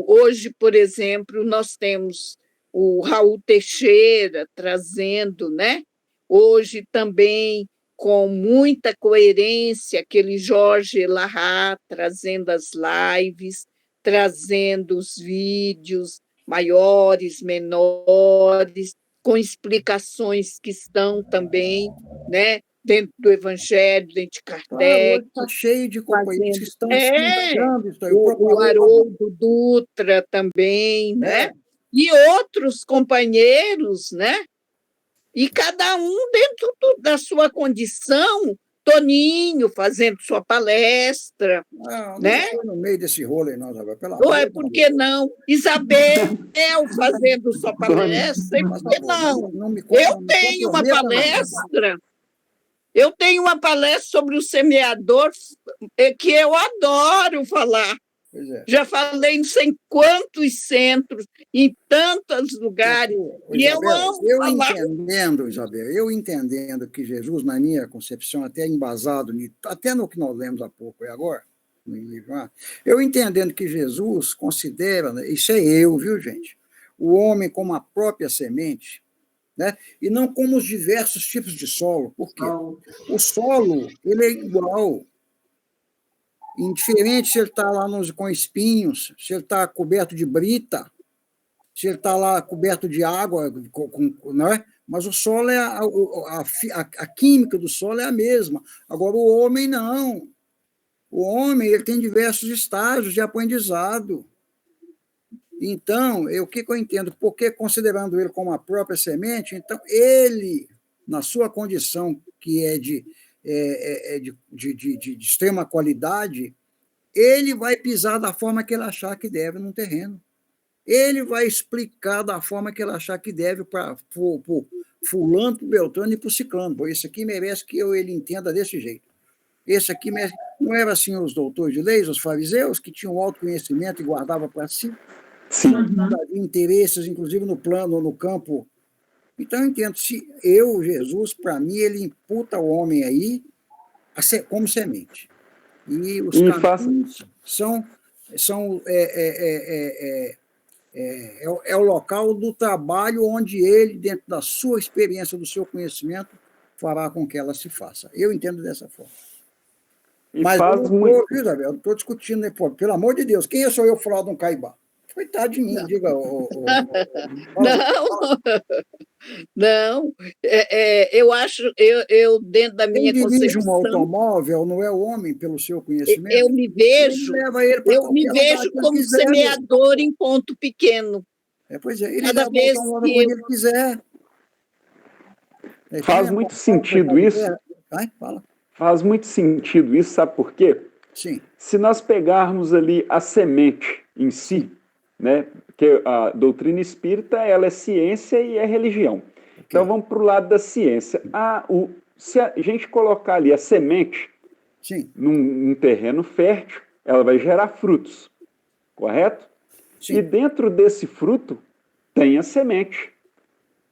Hoje, por exemplo, nós temos o Raul Teixeira trazendo, né? Hoje também com muita coerência aquele Jorge Elahá trazendo as lives, trazendo os vídeos maiores, menores, com explicações que estão também, né, dentro do Evangelho, dentro de Kardec. Hoje está cheio de companheiros que estão explicando isso aí. O Haroldo Dutra também, né? E outros companheiros, né? E cada um dentro da sua condição, Toninho fazendo sua palestra. Não né? estou no meio desse rolo aí, não, Isabel. Por que não? Isabel fazendo sua palestra, por que não? Eu tenho uma palestra. Eu tenho uma palestra sobre o semeador que eu adoro falar. Já falei em sei quantos centros, em tantos lugares, e eu amo falar. Eu entendendo que Jesus, na minha concepção, até embasado, até no que nós lemos há pouco e agora, no livro, eu entendendo que Jesus considera, isso é eu, viu, gente, o homem como a própria semente, né? E não como os diversos tipos de solo. Por quê? O solo ele é igual. Indiferente se ele está lá com espinhos, se ele está coberto de brita, se ele está lá coberto de água, né? Mas o solo a química do solo é a mesma. Agora, o homem não. O homem ele tem diversos estágios de aprendizado. Então, o que eu entendo? Porque, considerando ele como a própria semente, então, ele, na sua condição, que é de extrema qualidade, ele vai pisar da forma que ele achar que deve no terreno. Ele vai explicar da forma que ele achar que deve para o fulano, para o Beltrano e para o ciclano. Pô, esse aqui merece que ele entenda desse jeito. Esse aqui merece... Não era assim os doutores de leis, os fariseus, que tinham autoconhecimento e guardavam para si? Sim. Interesses, inclusive no plano, no campo. Então, eu entendo, se Jesus, para mim, ele imputa o homem aí como semente. E os caminhos são o local do trabalho onde ele, dentro da sua experiência, do seu conhecimento, fará com que ela se faça. Eu entendo dessa forma. Mas eu não estou discutindo, né? Pô, pelo amor de Deus, quem sou eu falar de um caibá? Coitado de mim, diga. Não, eu acho, eu dentro da minha concepção... Quem dirige um automóvel não é o homem, pelo seu conhecimento? Eu me vejo como semeador em ponto pequeno. Pois é, ele leva o automóvel quando ele quiser. Faz muito sentido isso. Fala. Faz muito sentido isso, sabe por quê? Sim. Se nós pegarmos ali a semente em si, né? Porque a doutrina espírita ela é ciência e é religião. Okay. Então vamos para o lado da ciência. Se a gente colocar ali a semente num terreno fértil, ela vai gerar frutos, correto? Sim. E dentro desse fruto tem a semente,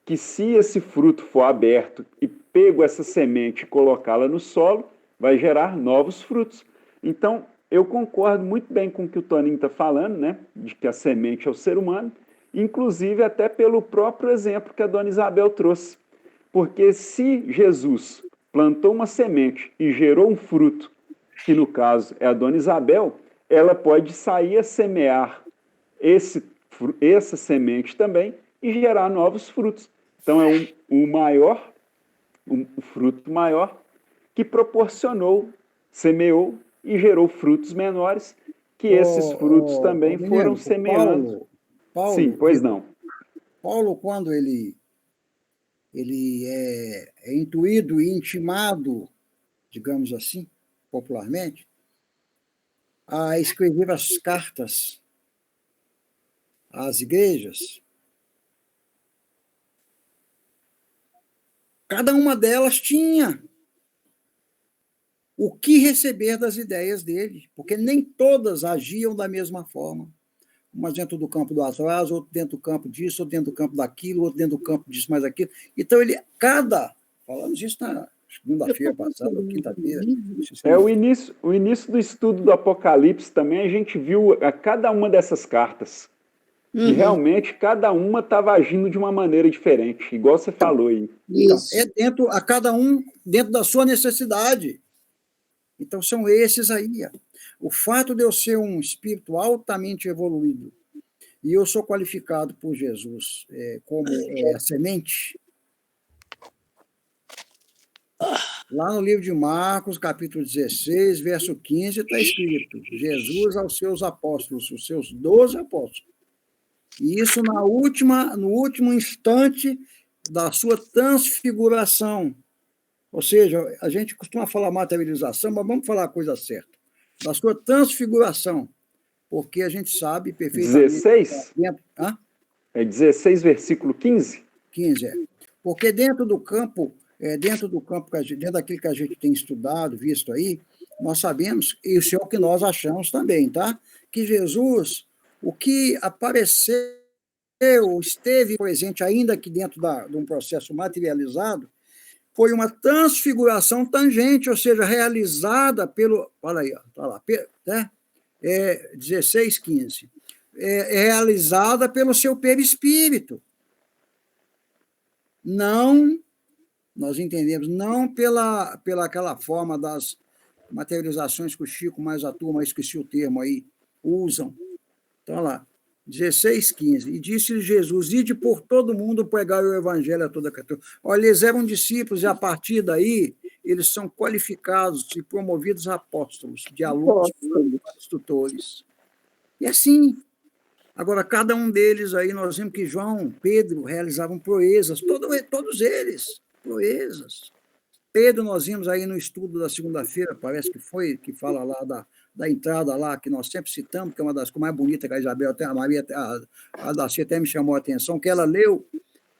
que se esse fruto for aberto e pego essa semente e colocá-la no solo, vai gerar novos frutos. Então, eu concordo muito bem com o que o Toninho está falando, né? De que a semente é o ser humano, inclusive até pelo próprio exemplo que a dona Isabel trouxe. Porque se Jesus plantou uma semente e gerou um fruto, que no caso é a dona Isabel, ela pode sair a semear essa semente também e gerar novos frutos. Então é um fruto maior que proporcionou, semeou e gerou frutos menores, que esses frutos também foram semeando. Paulo, sim, pois não. Paulo, quando ele ele é intuído e intimado, digamos assim, popularmente, a escrever as cartas às igrejas. Cada uma delas tinha o que receber das ideias dele, porque nem todas agiam da mesma forma. Umas dentro do campo do atraso, outro dentro do campo disso, outro dentro do campo daquilo, outro dentro do campo disso, mais aquilo. Então, falamos isso na segunda-feira passada, ou quinta-feira. O início do estudo do Apocalipse também, a gente viu a cada uma dessas cartas. E realmente cada uma estava agindo de uma maneira diferente, igual você falou aí. Então, a cada um dentro da sua necessidade. Então, são esses aí. O fato de eu ser um espírito altamente evoluído e eu sou qualificado por Jesus como a semente, lá no livro de Marcos, capítulo 16, verso 15, está escrito: Jesus aos seus apóstolos, os seus 12 apóstolos. E isso no último instante da sua transfiguração. Ou seja, a gente costuma falar materialização, mas vamos falar a coisa certa. Da sua transfiguração, porque a gente sabe perfeitamente... 16? É 16, versículo 15? 15, Porque dentro daquilo que a gente tem estudado, visto aí, nós sabemos, e isso é o que nós achamos também, tá? Que Jesus, o que apareceu, esteve presente, ainda que dentro de um processo materializado, foi uma transfiguração tangente, ou seja, realizada pelo... Olha aí, está lá, né? 16, 15. Realizada pelo seu perispírito. Não, nós entendemos, não pela aquela forma das materializações que o Chico mais a turma, esqueci o termo aí, usam. Então, olha lá, 16, 15. E disse-lhe Jesus: ide por todo mundo pregar o evangelho a toda criatura. Olha, eles eram discípulos e, a partir daí, eles são qualificados e promovidos a apóstolos, de alunos, tutores. E assim, agora, cada um deles aí, nós vimos que João, Pedro, realizavam proezas, todos eles, proezas. Pedro, nós vimos aí no estudo da segunda-feira, parece que foi, que fala lá da entrada lá, que nós sempre citamos, que é uma das coisas mais bonitas que a Isabel, até a Maria, a Darcy até me chamou a atenção, que ela leu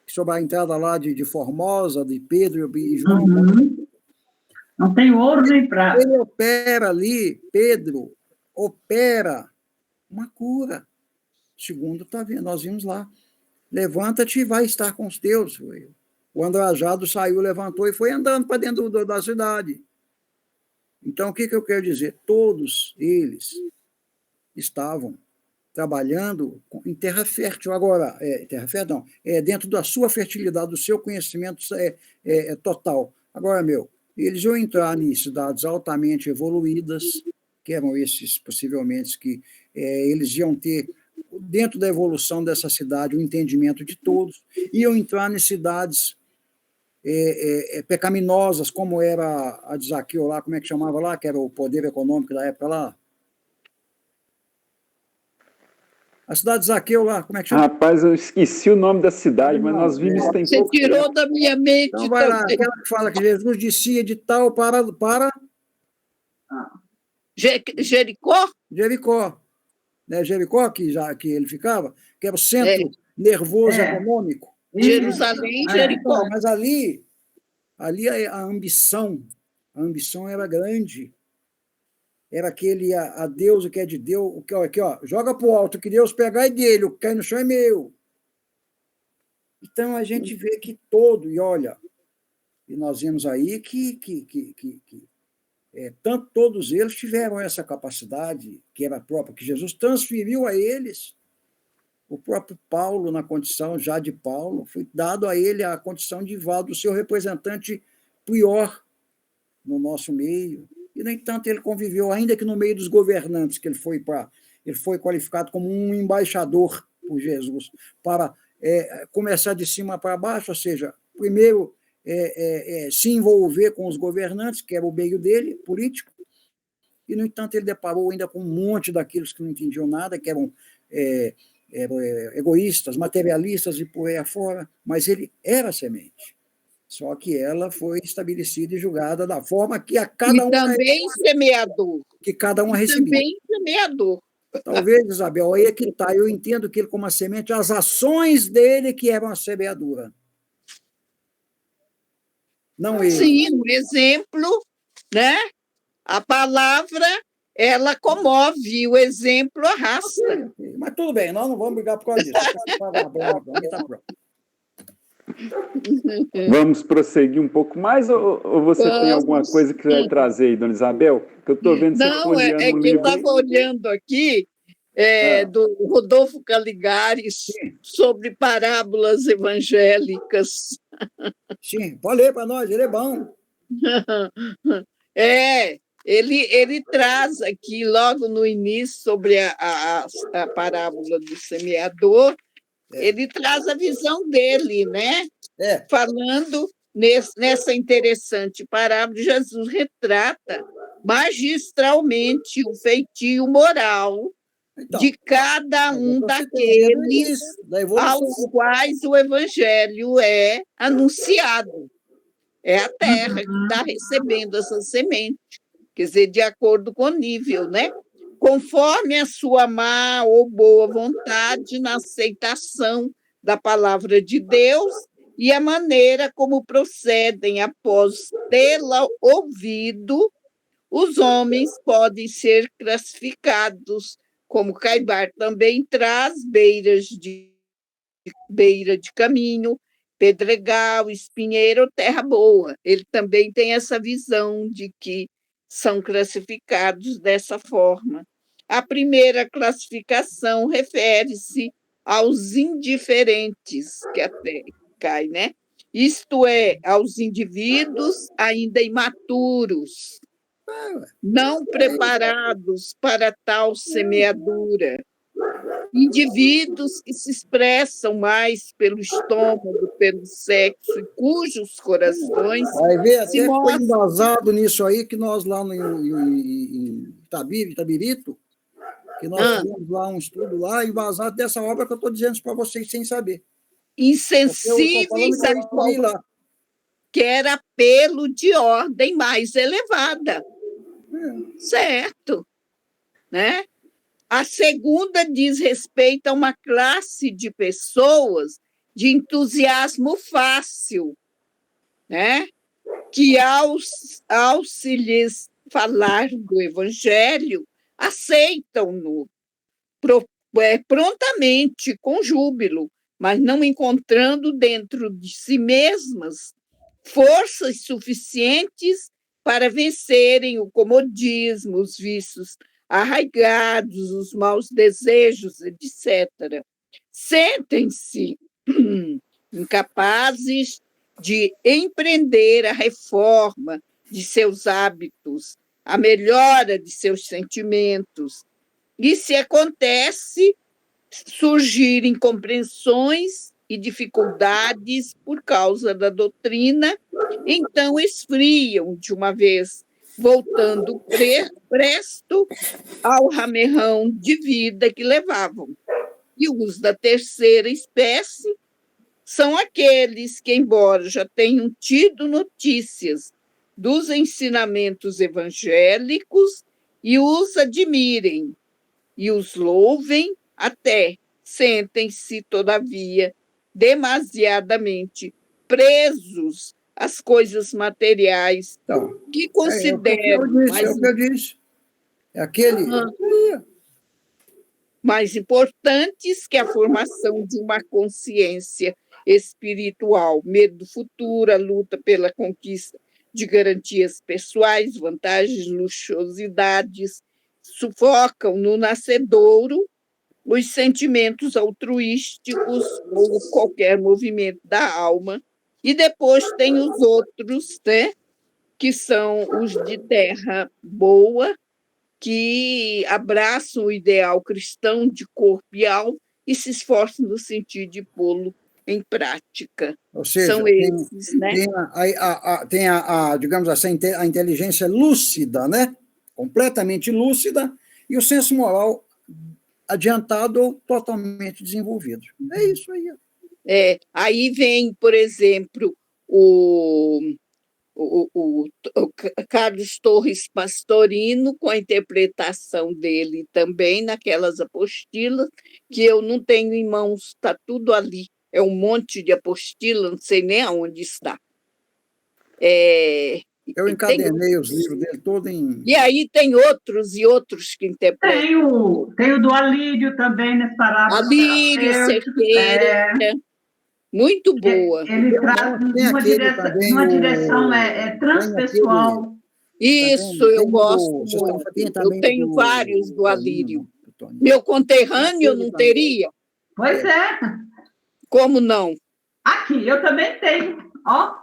sobre a entrada lá de Formosa, de Pedro e João. Não tem ouro nem prata. Ele opera ali, Pedro opera uma cura. Segundo, nós vimos lá, levanta-te e vai estar com os teus. O Andrajado saiu, levantou e foi andando para dentro da cidade. Então, o que eu quero dizer? Todos eles estavam trabalhando em terra fértil. Agora, terra fértil não, dentro da sua fertilidade, do seu conhecimento total. Agora, eles iam entrar em cidades altamente evoluídas, que eram esses, possivelmente, que eles iam ter, dentro da evolução dessa cidade, o entendimento de todos, iam entrar em cidades pecaminosas, como era a de Zaqueu lá, como é que chamava lá, que era o poder econômico da época lá? A cidade de Zaqueu lá, como é que chama? Rapaz, eu esqueci o nome da cidade, mas nós vimos isso tem pouco tempo. Você tirou da minha mente. Então vai lá, aquela que fala que Jesus descia de tal para... Jericó? Jericó. Né? Jericó, que ele ficava, que era o centro nervoso econômico. Jerusalém, Jericó. Mas ali a ambição era grande. Era aquele a Deus, o que é de Deus, o que aqui, joga para o alto, o que Deus pegar é dele, o que cai no chão é meu. Então a gente vê que e nós vemos aí que tanto todos eles tiveram essa capacidade, que era própria, que Jesus transferiu a eles. O próprio Paulo, na condição já de Paulo, foi dado a ele a condição de do seu representante prior no nosso meio. E, no entanto, ele conviveu, ainda que no meio dos governantes, que ele foi qualificado como um embaixador por Jesus, para começar de cima para baixo, ou seja, primeiro se envolver com os governantes, que era o meio dele, político, e, no entanto, ele deparou ainda com um monte daqueles que não entendiam nada, que eram egoístas, materialistas e por aí afora, mas ele era semente. Só que ela foi estabelecida e julgada da forma que a cada um... também semeador. Que cada um recebia. Também semeador. Talvez, Isabel, aí é que está. Eu entendo que ele, como a semente, as ações dele que eram a semeadura. Não ele. Sim, um exemplo, né? A palavra, ela comove, o exemplo arrasta. Mas tudo bem, nós não vamos brigar por causa disso. Tá pronto. Vamos prosseguir um pouco mais, ou você tem alguma coisa que vai trazer aí, dona Isabel? Que eu estou vendo você folheando é um que eu livro. estava olhando aqui, do Rodolfo Caligares, sobre parábolas evangélicas. Sim, pode ler para nós, ele é bom. Ele traz aqui, logo no início, sobre a parábola do semeador, ele traz a visão dele, né? Falando nessa interessante parábola, Jesus retrata magistralmente o feitio moral de cada um daqueles aos quais o evangelho é anunciado. É a terra que está recebendo essa semente, quer dizer, de acordo com o nível, né? Conforme a sua má ou boa vontade na aceitação da palavra de Deus e a maneira como procedem após tê-la ouvido, os homens podem ser classificados, como Caibar também traz, beira de caminho, pedregal, espinheiro, terra boa. Ele também tem essa visão de que são classificados dessa forma. A primeira classificação refere-se aos indiferentes, que até cai, né? Isto é, aos indivíduos ainda imaturos, não preparados para tal semeadura. Indivíduos que se expressam mais pelo estômago, pelo sexo, e cujos corações... Vai ver, até foi embasado nisso aí, que nós lá em Itabirito, que nós fizemos lá um estudo lá, embasado dessa obra que eu estou dizendo para vocês sem saber. Insensíveis a qualquer apelo de ordem mais elevada. Certo. Né? A segunda diz respeito a uma classe de pessoas de entusiasmo fácil, né? Que, ao se lhes falar do Evangelho, aceitam-no prontamente, com júbilo, mas não encontrando dentro de si mesmas forças suficientes para vencerem o comodismo, os vícios arraigados, os maus desejos, etc. Sentem-se incapazes de empreender a reforma de seus hábitos, a melhora de seus sentimentos. E se acontece surgirem incompreensões e dificuldades por causa da doutrina, então esfriam de uma vez, voltando presto ao ramerrão de vida que levavam. E os da terceira espécie são aqueles que, embora já tenham tido notícias dos ensinamentos evangélicos e os admirem e os louvem, até sentem-se, todavia, demasiadamente presos às coisas materiais que consideram mais importantes que a formação de uma consciência espiritual, medo do futuro, a luta pela conquista de garantias pessoais, vantagens, luxuosidades, sufocam no nascedouro os sentimentos altruísticos ou qualquer movimento da alma, e depois tem os outros, né, que são os de terra boa, que abraçam o ideal cristão de corpo e alma e se esforçam no sentido de pô-lo em prática. Ou seja, são esses, né? Tem digamos assim, a inteligência lúcida, né? Completamente lúcida, e o senso moral adiantado ou totalmente desenvolvido. É isso aí. Aí vem, por exemplo, o Carlos Torres Pastorino, com a interpretação dele também, naquelas apostilas, que eu não tenho em mãos, está tudo ali. É um monte de apostila, não sei nem aonde está. Eu encadenei os livros dele todos em... E aí tem outros e outros que interpretam. Tem o do Alírio também, nesse parágrafo. Alírio Cerqueira, muito boa. Ele traz uma direção transpessoal. Isso, eu gosto muito. Eu tenho vários do Alírio. Meu conterrâneo não teria? Pois é. Como não? Aqui, eu também tenho. Ó.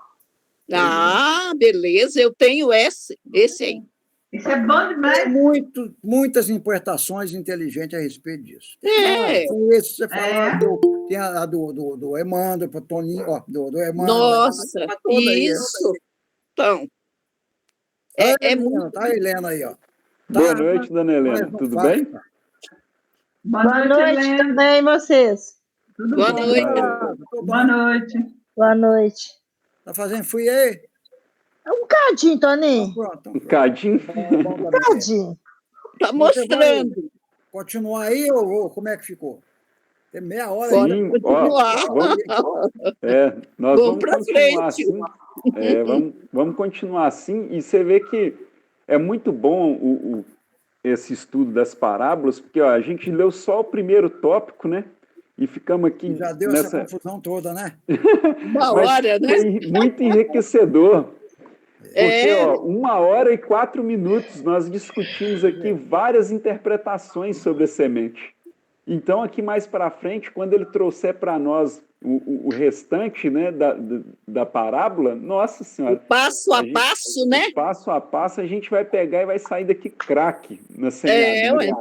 Ah, beleza, eu tenho esse aí. Isso é bom demais. Muitas interpretações inteligentes a respeito disso. Esse você falou, tem a do Emmanuel, para o Toninho, do Emmanuel. Nossa, isso. Então, Tá a Helena aí, ó. Boa noite, dona Helena. Tudo bem? Boa noite também, vocês. Tudo Boa bom? noite. Boa noite. Boa noite. Tá fazendo frio aí? Um cadinho, Toninho. Um cadinho? Um cadinho. Tá mostrando. Continuar aí ou como é que ficou? Tem meia hora aí. aí. Nós vamos pra continuar frente. assim. Vamos continuar assim. E você vê que é muito bom esse estudo das parábolas, porque a gente leu só o primeiro tópico, né? E ficamos aqui... Já deu essa confusão toda, né? Uma hora, né? Foi muito enriquecedor. Porque, 1h04 nós discutimos aqui várias interpretações sobre a semente. Então, aqui mais para frente, quando ele trouxer para nós o restante, né, da parábola, nossa senhora... Passo a passo, né? Passo a passo, a gente vai pegar e vai sair daqui craque na semeadura.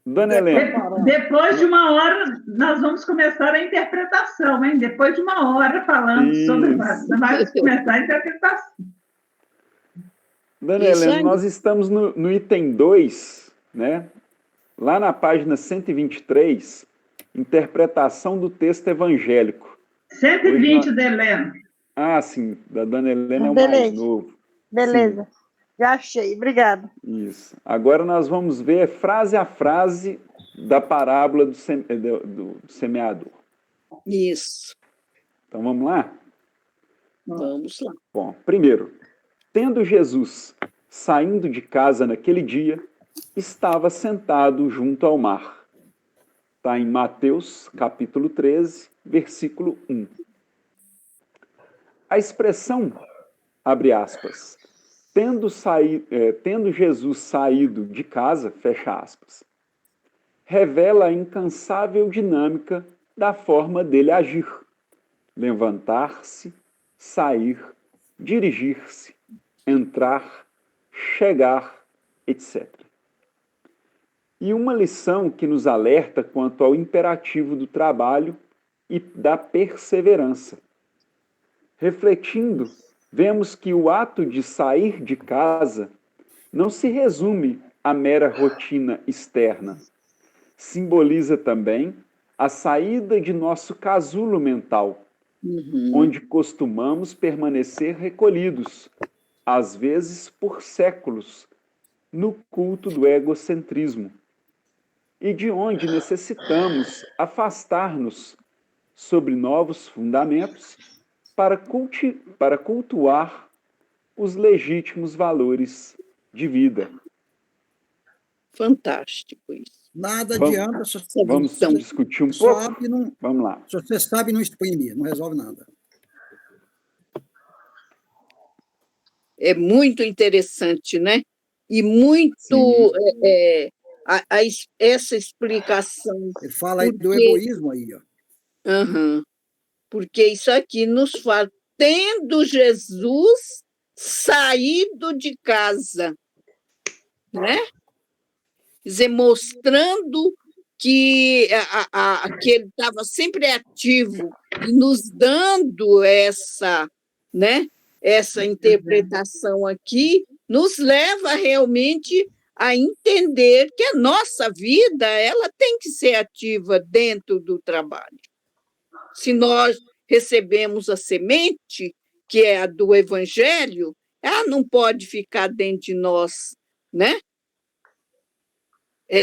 Dona Helena. Depois de 1 hora, nós vamos começar a interpretação, hein? Depois de 1 hora falando sobre... Vai começar a interpretação. Dona Helena, nós estamos no item 2, né? Lá na página 123, interpretação do texto evangélico. 120 da Helena. Ah, sim, da Dona Helena é o mais novo. Beleza. Sim. Já achei, obrigada. Isso. Agora nós vamos ver frase a frase da parábola do semeador. Isso. Então vamos lá? Vamos lá. Bom, primeiro, tendo Jesus saindo de casa naquele dia, estava sentado junto ao mar. Está em Mateus, capítulo 13, versículo 1. A expressão, abre aspas, tendo Jesus saído de casa, fecha aspas, revela a incansável dinâmica da forma dele agir, levantar-se, sair, dirigir-se, entrar, chegar, etc. E uma lição que nos alerta quanto ao imperativo do trabalho e da perseverança. Refletindo, vemos que o ato de sair de casa não se resume à mera rotina externa. Simboliza também a saída de nosso casulo mental, onde costumamos permanecer recolhidos, às vezes por séculos, no culto do egocentrismo, e de onde necessitamos afastar-nos sobre novos fundamentos para cultuar os legítimos valores de vida. Fantástico isso. Nada adianta. Vamos discutir um pouco? Vamos lá. Se você sabe, não exprime, não resolve nada. É muito interessante, né? E muito... essa explicação... Ele fala aí do egoísmo aí, ó. Porque isso aqui nos fala, tendo Jesus saído de casa, né? Quer dizer, mostrando que ele estava sempre ativo e nos dando essa, né? Essa interpretação aqui, nos leva realmente a entender que a nossa vida ela tem que ser ativa dentro do trabalho. Se nós recebemos a semente, que é a do Evangelho, ela não pode ficar dentro de nós, né?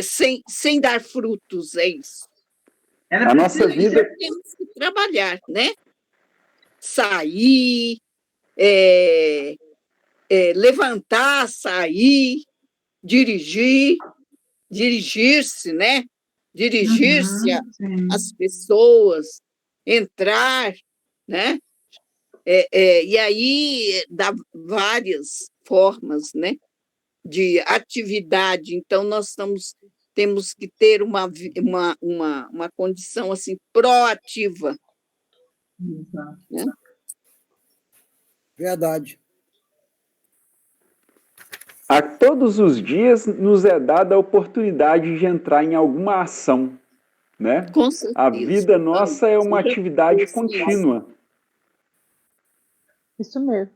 Sem dar frutos, é isso. A nossa vida... Temos que trabalhar, né? Sair, levantar, sair, dirigir-se, né? Dirigir-se às pessoas, entrar, né? E aí dá várias formas, né, de atividade. Então, nós temos que ter uma condição assim, proativa. Né? Verdade. A todos os dias nos é dada a oportunidade de entrar em alguma ação, né? Com certeza. A vida nossa é uma atividade contínua. Isso mesmo.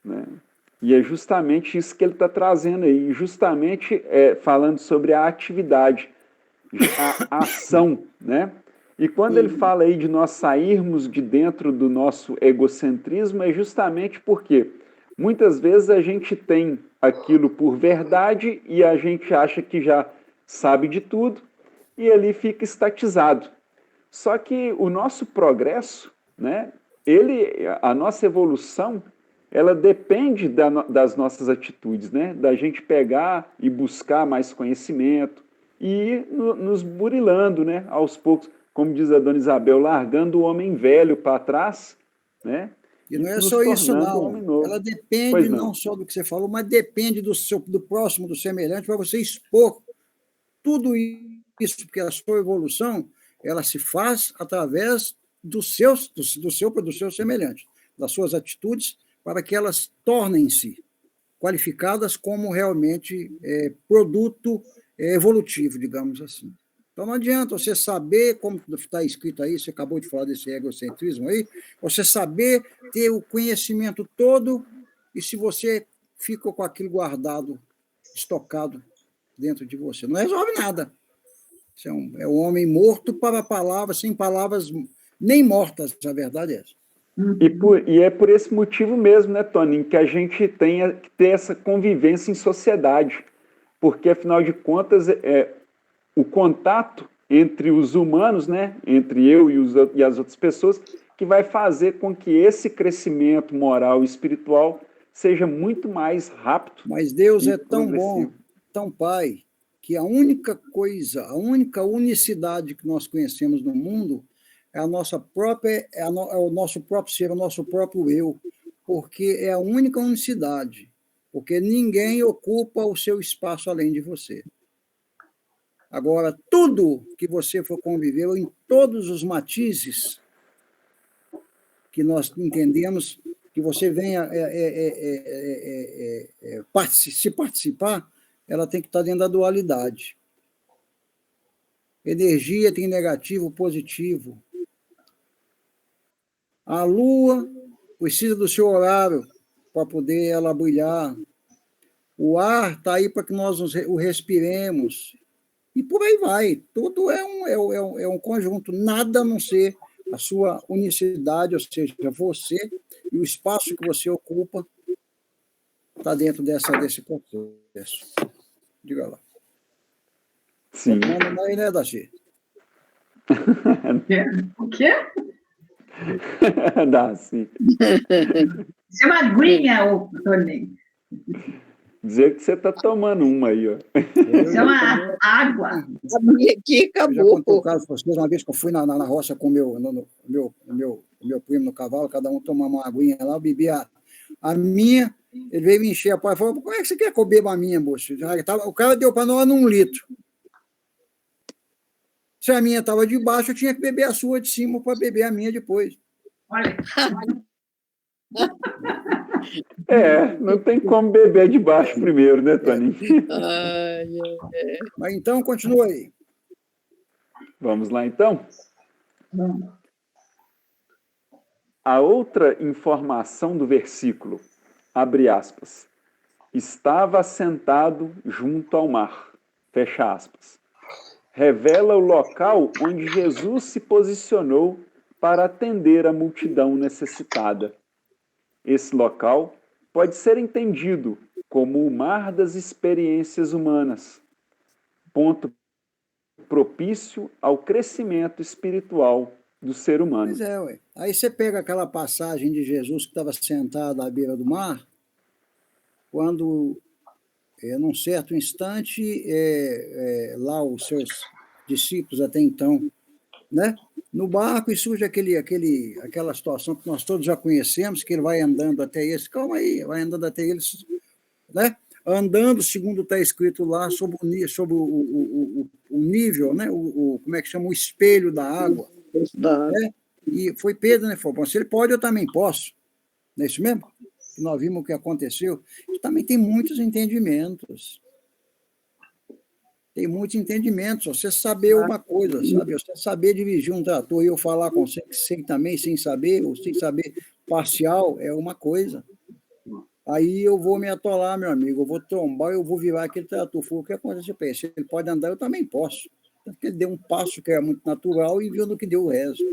Né? E é justamente isso que ele está trazendo aí, justamente falando sobre a atividade, a ação, né? E quando ele fala aí de nós sairmos de dentro do nosso egocentrismo, é justamente porque muitas vezes a gente tem aquilo por verdade e a gente acha que já sabe de tudo e ali fica estatizado. Só que o nosso progresso, né, a nossa evolução, ela depende das nossas atitudes, né? Da gente pegar e buscar mais conhecimento e ir nos burilando, né? Aos poucos, como diz a dona Isabel, largando o homem velho para trás, né? E não é só isso, não. Ela depende não só do que você falou, mas depende do próximo, do semelhante, para você expor tudo isso, porque a sua evolução ela se faz através do seu semelhante, das suas atitudes, para que elas tornem-se qualificadas como realmente produto evolutivo, digamos assim. Então, não adianta você saber, como está escrito aí, você acabou de falar desse egocentrismo aí, você saber ter o conhecimento todo e se você fica com aquilo guardado, estocado dentro de você. Não resolve nada. Você é um homem morto para palavras, sem palavras nem mortas, a verdade é essa. E é por esse motivo mesmo, né, Toninho, que a gente tem que ter essa convivência em sociedade, porque, afinal de contas, o contato entre os humanos, né, entre eu e as outras pessoas, que vai fazer com que esse crescimento moral e espiritual seja muito mais rápido. Mas Deus é tão bom, tão Pai, que a única coisa, a única unicidade que nós conhecemos no mundo é a nossa própria, é o nosso próprio ser, o nosso próprio eu, porque é a única unicidade, porque ninguém ocupa o seu espaço além de você. Agora, tudo que você for conviver, em todos os matizes que nós entendemos, que você venha se participar, ela tem que estar dentro da dualidade. Energia tem negativo, positivo. A Lua precisa do seu horário para poder ela brilhar. O ar está aí para que nós o respiremos. E por aí vai. Tudo é um conjunto. Nada a não ser a sua unicidade, ou seja, você e o espaço que você ocupa está dentro desse processo. Diga lá. Sim. Manda aí, né, Daci? O quê? Dá, sim. Isso é uma aguinha, Toninho. Dizer que você está tomando uma aí, ó. Isso é uma água. A minha aqui acabou. Eu já contei o caso para vocês, uma vez que eu fui na roça com o meu primo no cavalo, cada um tomava uma aguinha lá, eu bebi a minha, ele veio me encher a pau e falou, como é que você quer que eu beba a minha, moço? O cara deu para nós 1 litro. Se a minha estava de baixo, eu tinha que beber a sua de cima para beber a minha depois. Olha. Não tem como beber de baixo primeiro, né, Toninho? Mas então, continua aí. Vamos lá, então? A outra informação do versículo, abre aspas, estava sentado junto ao mar, fecha aspas. revela o local onde Jesus se posicionou para atender a multidão necessitada. Esse local pode ser entendido como o mar das experiências humanas, ponto propício ao crescimento espiritual do ser humano. Pois é, ué. Aí você pega aquela passagem de Jesus que estava sentado à beira do mar, quando, num certo instante, lá os seus discípulos até então, né, no barco, e surge aquela situação que nós todos já conhecemos, que ele vai andando até eles, calma aí, vai andando até eles, né, andando, segundo está escrito lá, sobre o nível, né, como é que chama, o espelho da água, né? E foi Pedro, né, falou, bom, se ele pode, eu também posso, não é isso mesmo? Nós vimos o que aconteceu, e também tem muitos entendimentos. Tem muitos entendimentos. Você saber uma coisa, sabe? Você saber dirigir um trator e eu falar com você que sei também, sem saber, ou sem saber parcial, é uma coisa. Aí eu vou me atolar, meu amigo, eu vou trombar, eu vou virar aquele trator. Foi o que aconteceu para ele. Se ele pode andar, eu também posso. Porque ele deu um passo que era muito natural e viu no que deu o resto.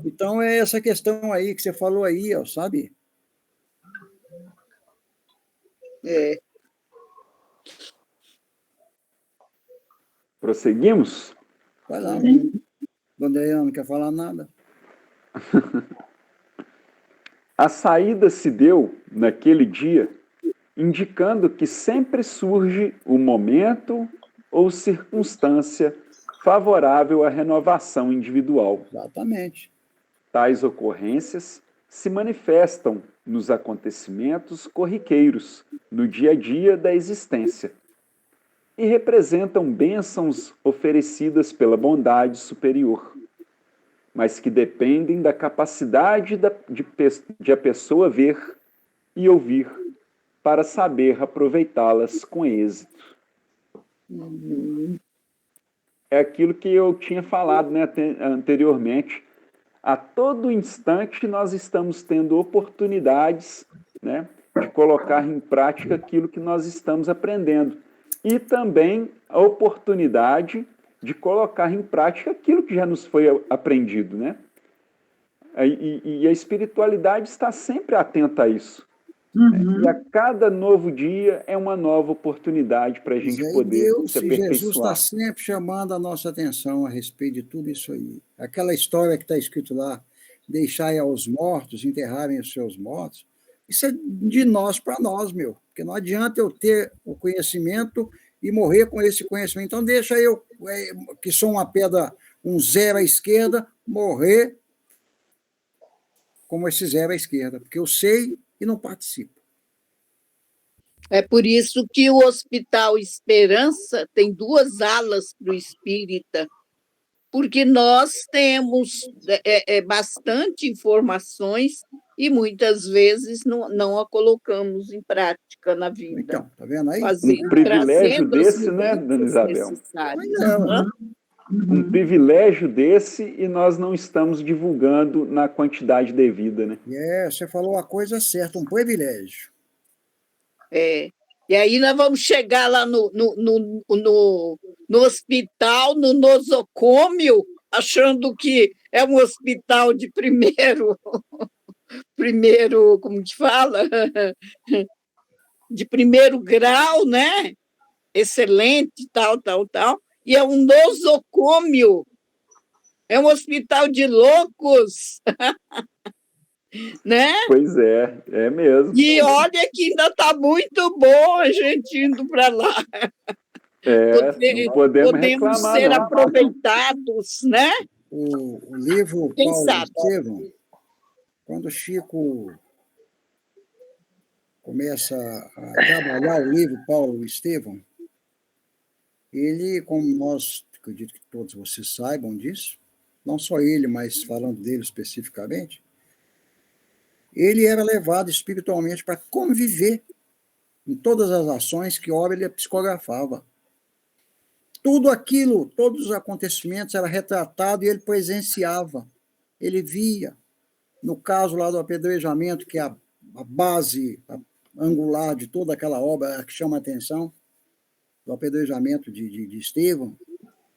Então, é essa questão aí que você falou aí, ó, sabe? Prosseguimos? Vai lá. Dona Adriana não quer falar nada. A saída se deu, naquele dia, indicando que sempre surge o momento ou circunstância favorável à renovação individual. Exatamente. Tais ocorrências se manifestam nos acontecimentos corriqueiros, no dia a dia da existência, e representam bênçãos oferecidas pela bondade superior, mas que dependem da capacidade de a pessoa ver e ouvir para saber aproveitá-las com êxito. É aquilo que eu tinha falado, né, anteriormente. A todo instante nós estamos tendo oportunidades, né, de colocar em prática aquilo que nós estamos aprendendo. E também a oportunidade de colocar em prática aquilo que já nos foi aprendido, né? E a espiritualidade está sempre atenta a isso. Uhum. E a cada novo dia é uma nova oportunidade para a gente poder se aperfeiçoar. Jesus está sempre chamando a nossa atenção a respeito de tudo isso aí. Aquela história que está escrito lá, deixai aos mortos, enterrarem os seus mortos, isso é de nós para nós, meu. Porque não adianta eu ter o conhecimento e morrer com esse conhecimento. Então deixa eu, que sou uma pedra, um zero à esquerda, morrer como esse zero à esquerda, porque eu sei e não participo. É por isso que o Hospital Esperança tem 2 alas para o espírita, porque nós temos bastante informações e muitas vezes não a colocamos em prática na vida. Então, tá vendo aí? Um privilégio desse, né, Dona Isabel? Um privilégio desse e nós não estamos divulgando na quantidade devida, né? Você falou a coisa certa, um privilégio. E aí nós vamos chegar lá no hospital, no nosocômio, achando que é um hospital de primeiro, como que fala? De primeiro grau, né? Excelente, tal. E é um nosocômio, é um hospital de loucos, né? Pois é mesmo. E olha que ainda está muito bom a gente indo para lá. Não podemos reclamar, ser não. aproveitados, né? O livro Quem Paulo sabe? Estevão, quando o Chico começa a trabalhar o livro Paulo Estevão, ele, como nós, acredito que todos vocês saibam disso, não só ele, mas falando dele especificamente, ele era levado espiritualmente para conviver em todas as ações que ora ele psicografava. Tudo aquilo, todos os acontecimentos era retratado e ele presenciava, ele via. No caso lá do apedrejamento, que é a base angular de toda aquela obra que chama a atenção, do apedrejamento de Estevão.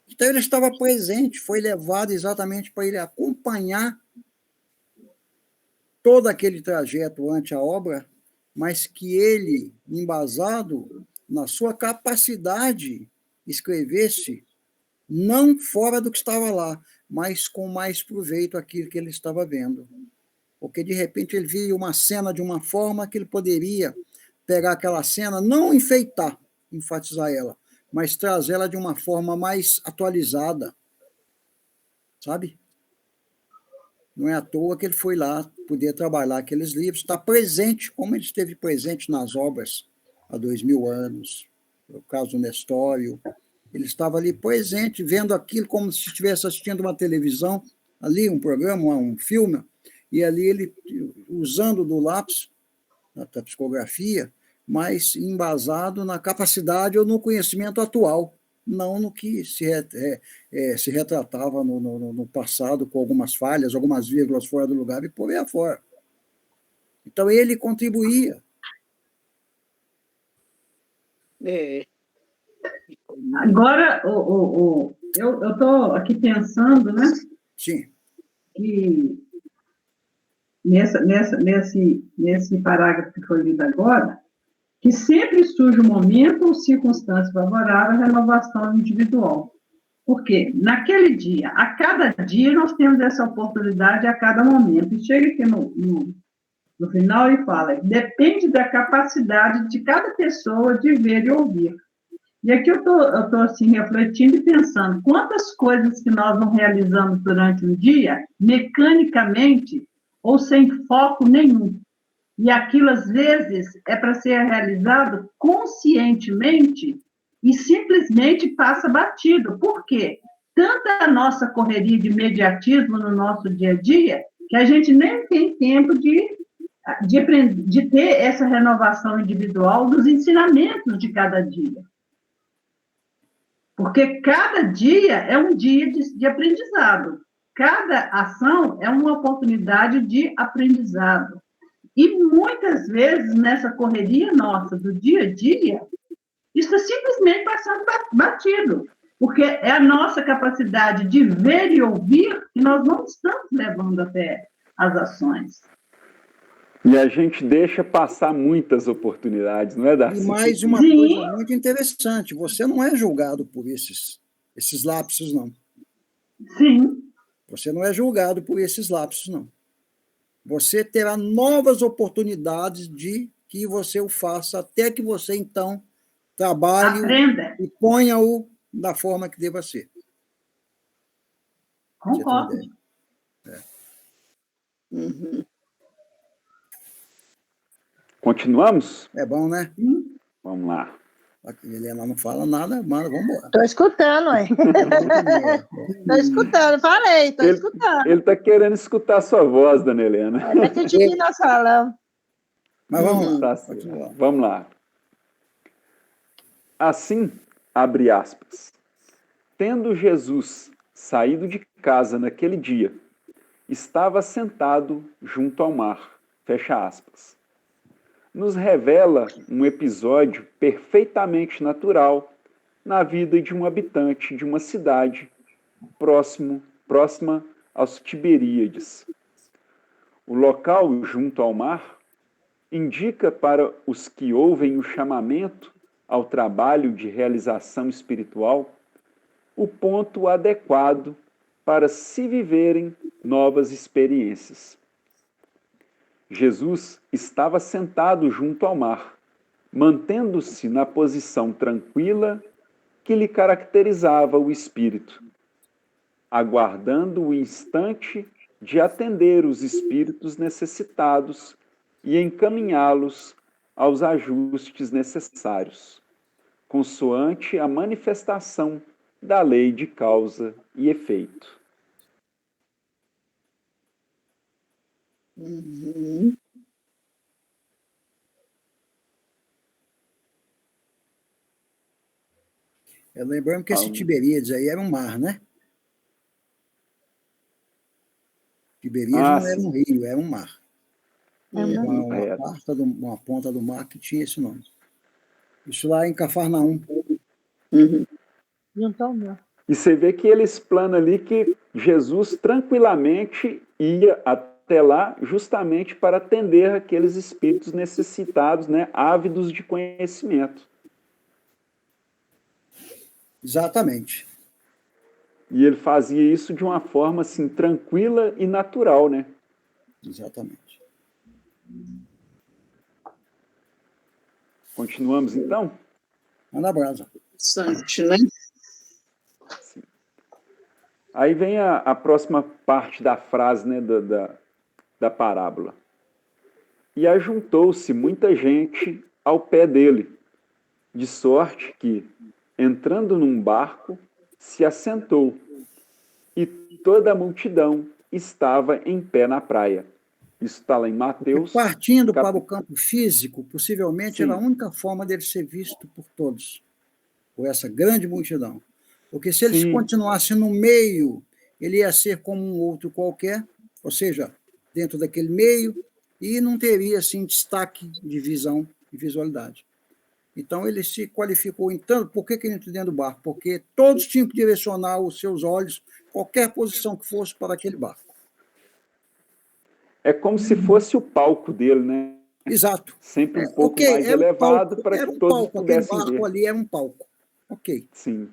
Então, ele estava presente, foi levado exatamente para ele acompanhar todo aquele trajeto ante a obra, mas que ele, embasado na sua capacidade, escrevesse não fora do que estava lá, mas com mais proveito aquilo que ele estava vendo. Porque, de repente, ele via uma cena de uma forma que ele poderia pegar aquela cena, não enfeitar, enfatizar ela, mas trazê-la de uma forma mais atualizada, sabe? Não é à toa que ele foi lá poder trabalhar aqueles livros, está presente, como ele esteve presente nas obras há 2000 anos, no caso do Nestório. Ele estava ali presente, vendo aquilo como se estivesse assistindo uma televisão, ali um programa, um filme, e ali ele, usando do lápis, da psicografia, mas embasado na capacidade ou no conhecimento atual, não no que se retratava no passado, com algumas falhas, algumas vírgulas fora do lugar e por aí afora. Então, ele contribuía. Agora, eu estou aqui pensando, né? Sim. Que nesse parágrafo que foi lido agora, que sempre surge um momento ou circunstância favorável à renovação individual. Porque naquele dia, a cada dia, nós temos essa oportunidade a cada momento. E chega aqui no final e fala, depende da capacidade de cada pessoa de ver e ouvir. E aqui eu tô assim, refletindo e pensando, quantas coisas que nós não realizamos durante um dia, mecanicamente, ou sem foco nenhum. E aquilo, às vezes, é para ser realizado conscientemente e simplesmente passa batido. Por quê? Tanta a nossa correria de imediatismo no nosso dia a dia, que a gente nem tem tempo de ter essa renovação individual dos ensinamentos de cada dia. Porque cada dia é um dia de aprendizado. Cada ação é uma oportunidade de aprendizado. E muitas vezes, nessa correria nossa do dia a dia, isso é simplesmente passando batido. Porque é a nossa capacidade de ver e ouvir que nós não estamos levando até as ações. E a gente deixa passar muitas oportunidades, não é, Darcy? E mais uma coisa muito interessante, você não é julgado por esses lapsos, não. Sim. Você não é julgado por esses lapsos, não. Você terá novas oportunidades de que você o faça, até que você, então, trabalhe e ponha-o da forma que deva ser. Concordo. Uhum. Continuamos? É bom, né? Vamos lá. A Helena não fala nada, mas vamos embora. Estou escutando, ué. Estou escutando, falei, estou escutando. Ele está querendo escutar a sua voz, dona Helena. Não acredito que nós falamos. Mas vamos lá. Vamos lá. Assim, abre aspas, tendo Jesus saído de casa naquele dia, estava sentado junto ao mar, fecha aspas. Nos revela um episódio perfeitamente natural na vida de um habitante de uma cidade próxima aos Tiberíades. O local junto ao mar indica para os que ouvem o chamamento ao trabalho de realização espiritual o ponto adequado para se viverem novas experiências. Jesus estava sentado junto ao mar, mantendo-se na posição tranquila que lhe caracterizava o espírito, aguardando o instante de atender os espíritos necessitados e encaminhá-los aos ajustes necessários, consoante a manifestação da lei de causa e efeito. Uhum. Lembrando que esse Tiberíades aí era um mar, né? Tiberíades não era um rio, era um mar. Uma ponta do mar que tinha esse nome. Isso lá em Cafarnaum. Não estão, não. E você vê que ele explana ali que Jesus tranquilamente ia até lá justamente para atender aqueles espíritos necessitados, né, ávidos de conhecimento. Exatamente. E ele fazia isso de uma forma assim tranquila e natural, né? Exatamente. Continuamos então? Manda brasa. Interessante, né? Sim. Aí vem a próxima parte da frase, né, da parábola. E ajuntou-se muita gente ao pé dele, de sorte que, entrando num barco, se assentou, e toda a multidão estava em pé na praia. Isso está lá em Mateus. Partindo para o campo físico, possivelmente Sim. era a única forma dele ser visto por todos, por essa grande multidão. Porque se eles continuassem no meio, ele ia ser como um outro qualquer, ou seja, dentro daquele meio, e não teria assim destaque de visão e visualidade. Então ele se qualificou em tanto. Por que ele entrou dentro do barco? Porque todos tinham que direcionar os seus olhos, qualquer posição que fosse, para aquele barco. É como se fosse o palco dele, né? Exato. Sempre um pouco mais elevado para que todos pudessem ver. Aquele barco ali era um palco. Ok. Sim.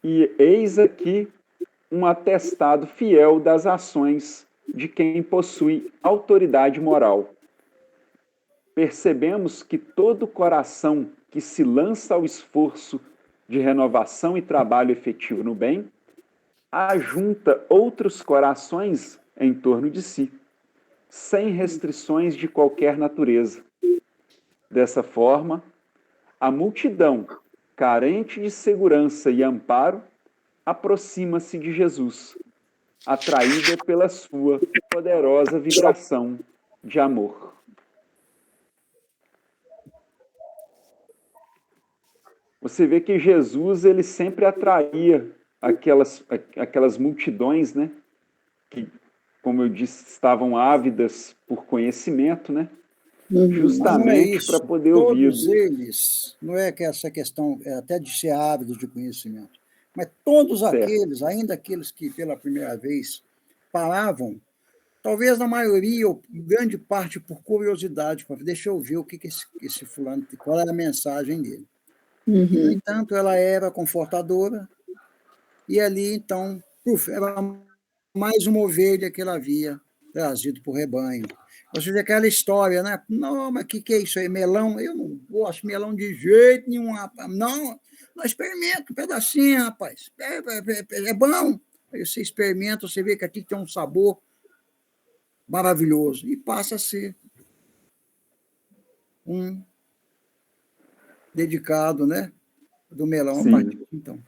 E eis aqui um atestado fiel das ações de quem possui autoridade moral. Percebemos que todo coração que se lança ao esforço de renovação e trabalho efetivo no bem, ajunta outros corações em torno de si, sem restrições de qualquer natureza. Dessa forma, a multidão, carente de segurança e amparo, aproxima-se de Jesus, atraída pela sua poderosa vibração de amor. Você vê que Jesus ele sempre atraía aquelas multidões, né? Que, como eu disse, estavam ávidas por conhecimento, né? Justamente para poder ouvir. Todos eles, não é que essa questão até de ser ávido de conhecimento, mas todos aqueles, ainda aqueles que pela primeira vez paravam, talvez na maioria, ou grande parte por curiosidade, para deixa eu ver o que esse fulano, qual era a mensagem dele. No entanto, ela era confortadora, e ali, então, era mais uma ovelha que ele havia trazido para o rebanho. Ou seja, aquela história, né? Não, mas o que é isso aí? Melão? Eu não gosto de melão de jeito nenhum, rapaz. Não experimenta um pedacinho, rapaz. É bom. Aí você experimenta, você vê que aqui tem um sabor maravilhoso. E passa a ser um dedicado, né? Do melão a partir de então.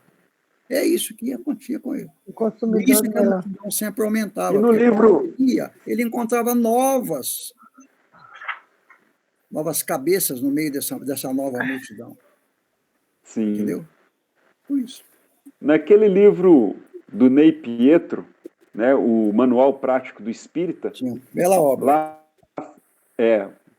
É isso que acontecia com ele. O consumidor isso que a multidão sempre aumentava. E no livro... Ele encontrava novas cabeças no meio dessa nova multidão. Sim. Entendeu? Por isso. Naquele livro do Ney Pietro, né, o Manual Prático do Espírita... Sim, bela obra. Lá,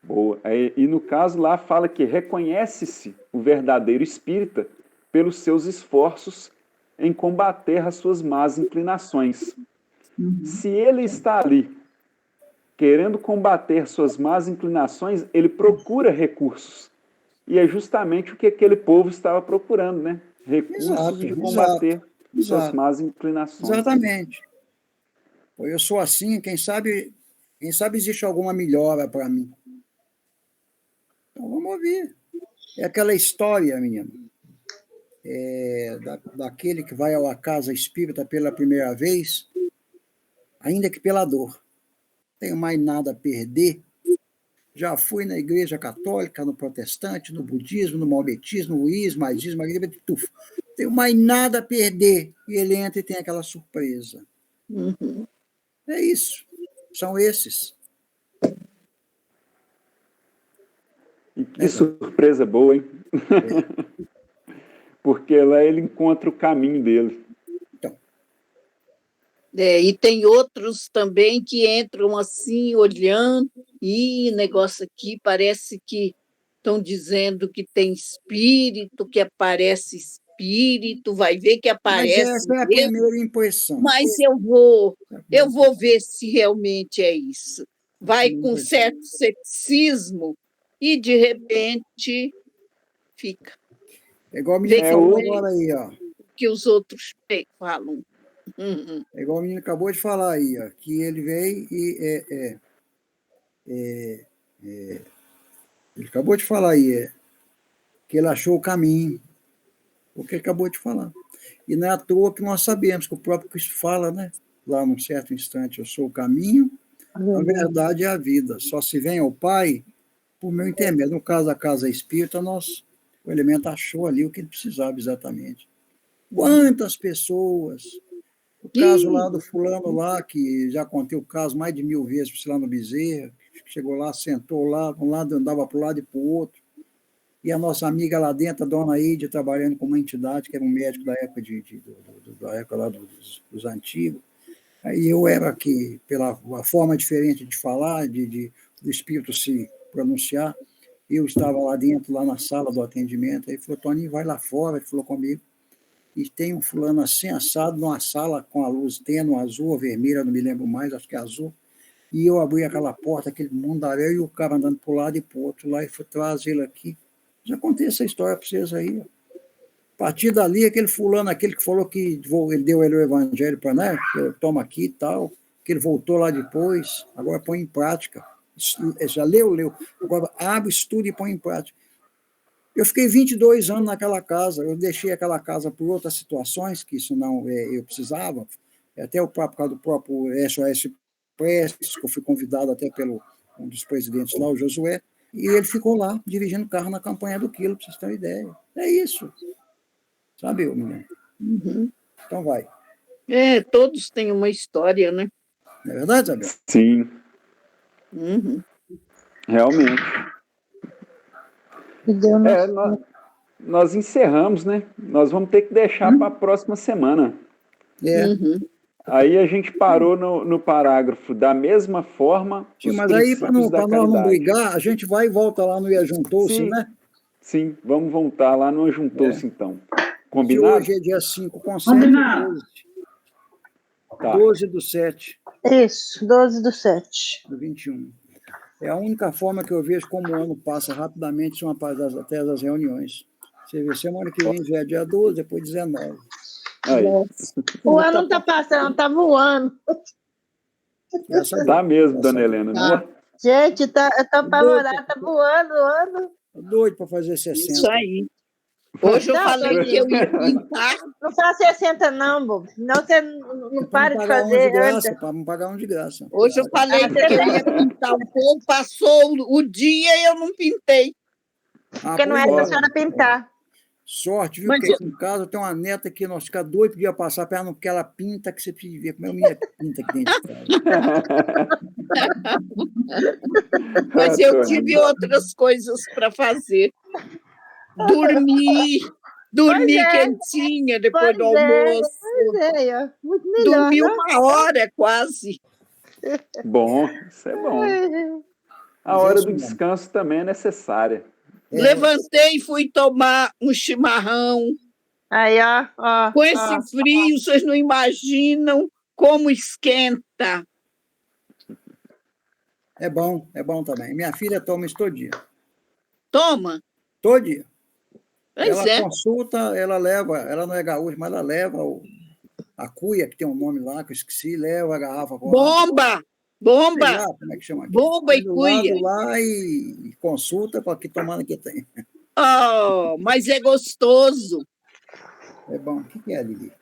boa. E no caso lá fala que reconhece-se o verdadeiro espírita pelos seus esforços em combater as suas más inclinações. Se ele está ali querendo combater suas más inclinações, ele procura recursos. E é justamente o que aquele povo estava procurando, né? Recursos de combater suas más inclinações. Exatamente. Eu sou assim, quem sabe existe alguma melhora para mim. Então vamos ouvir. É aquela história, menino, daquele que vai à casa espírita pela primeira vez, ainda que pela dor. Não tenho mais nada a perder. Já fui na igreja católica, no protestante, no budismo, no maometismo, no ismaísmo, não tenho mais nada a perder. E ele entra e tem aquela surpresa. É isso. São esses. E que surpresa boa, hein? Porque lá ele encontra o caminho dele. Então, E tem outros também que entram assim, olhando, e negócio aqui parece que estão dizendo que tem espírito, que aparece espírito, vai ver que Mas aparece essa é a mesmo, primeira impressão. mas eu vou ver se realmente é isso. Vai com certo ceticismo e, de repente, fica. É igual o menino falou agora aí, ó. Que os outros falam. É igual o menino acabou de falar aí, ó, que ele veio e ele acabou de falar aí, que ele achou o caminho, o que ele acabou de falar. E não é à toa que nós sabemos que o próprio Cristo fala, né? Lá num certo instante, eu sou o caminho, a verdade e a vida. Só se vem ao Pai por meu intermédio. No caso da casa espírita, o elemento achou ali o que ele precisava exatamente. Quantas pessoas... O caso lá do fulano lá, que já contei o caso mais de 1000 vezes, lá no Bezerra, chegou lá, sentou lá, de um lado andava para o lado e para o outro, e a nossa amiga lá dentro, a dona Ide, trabalhando com uma entidade, que era um médico da época, da época lá dos antigos, aí eu era aqui, pela forma diferente de falar, do espírito se pronunciar, eu estava lá dentro, lá na sala do atendimento, aí falou, Toninho, vai lá fora, ele falou comigo, e tem um fulano assim, assado, numa sala com a luz tênue, azul ou vermelha, não me lembro mais, acho que é azul, e eu abri aquela porta, aquele mundaréu, e o cara andando para um lado e para o outro lá, e fui trazer ele aqui. Já contei essa história para vocês aí. A partir dali, aquele fulano, aquele que falou que ele deu ele o evangelho para, né, toma aqui e tal, que ele voltou lá depois, agora põe em prática. Já leu. Agora abre, estuda e põe em prática. Eu fiquei 22 anos naquela casa, eu deixei aquela casa por outras situações, que senão eu precisava, até por causa do próprio SOS Prestes, que eu fui convidado até pelo um dos presidentes lá, o Josué, e ele ficou lá, dirigindo carro na campanha do Quilo, para vocês terem uma ideia. É isso. Sabe, menino? Então vai. Todos têm uma história, né? Não é verdade, Isabel? Sim. Realmente. Nós encerramos, né? Nós vamos ter que deixar para a próxima semana. Aí a gente parou no parágrafo da mesma forma. Sim, mas aí, para nós não brigar, a gente vai e volta lá no Ajuntou-se, né? Sim, vamos voltar lá no Ajuntou-se, então. Combinado? Que hoje é dia 5, com 7 e 12. Tá. 12/7. Isso, 12/7. Do 21. É a única forma que eu vejo como o ano passa rapidamente, são até as reuniões. Você vê, semana que vem já é dia 12, depois 19. O ano não está passando, está voando. Tá mesmo, dona Helena. Não? Gente, eu estou apavorada, está voando o ano. Doido para fazer 60. Isso aí. Hoje eu falei que eu ia pintar. Não faz 60 não, bobo. Senão você não para de fazer. Para não pagar um de graça. Hoje eu falei que eu ia pintar um pouco, passou o dia e eu não pintei. Porque não é para a senhora pintar. Sorte, viu? Porque em casa eu tenho uma neta que nós ficamos doidos para passar para ela, porque ela pinta, que você precisa ver como é a minha pinta que dentro de casa. Mas eu tive outras coisas para fazer. Dormir quentinha depois do almoço. Muito melhor, dormi uma hora quase. Bom, isso é bom. A hora do descanso também é necessária. Levantei e fui tomar um chimarrão. Aí, ó. Com esse frio, vocês não imaginam como esquenta. É bom também. Minha filha toma isso todo dia. Toma? Todo dia. Pois ela consulta, ela leva, ela não é gaúcha, mas ela leva a cuia, que tem um nome lá, que eu esqueci, leva a garrafa. Bomba! Lá, como é que chama aqui? Bomba e cuia. Lá e consulta para que tomada que tem. Oh, mas é gostoso. É bom. O que é, Lili?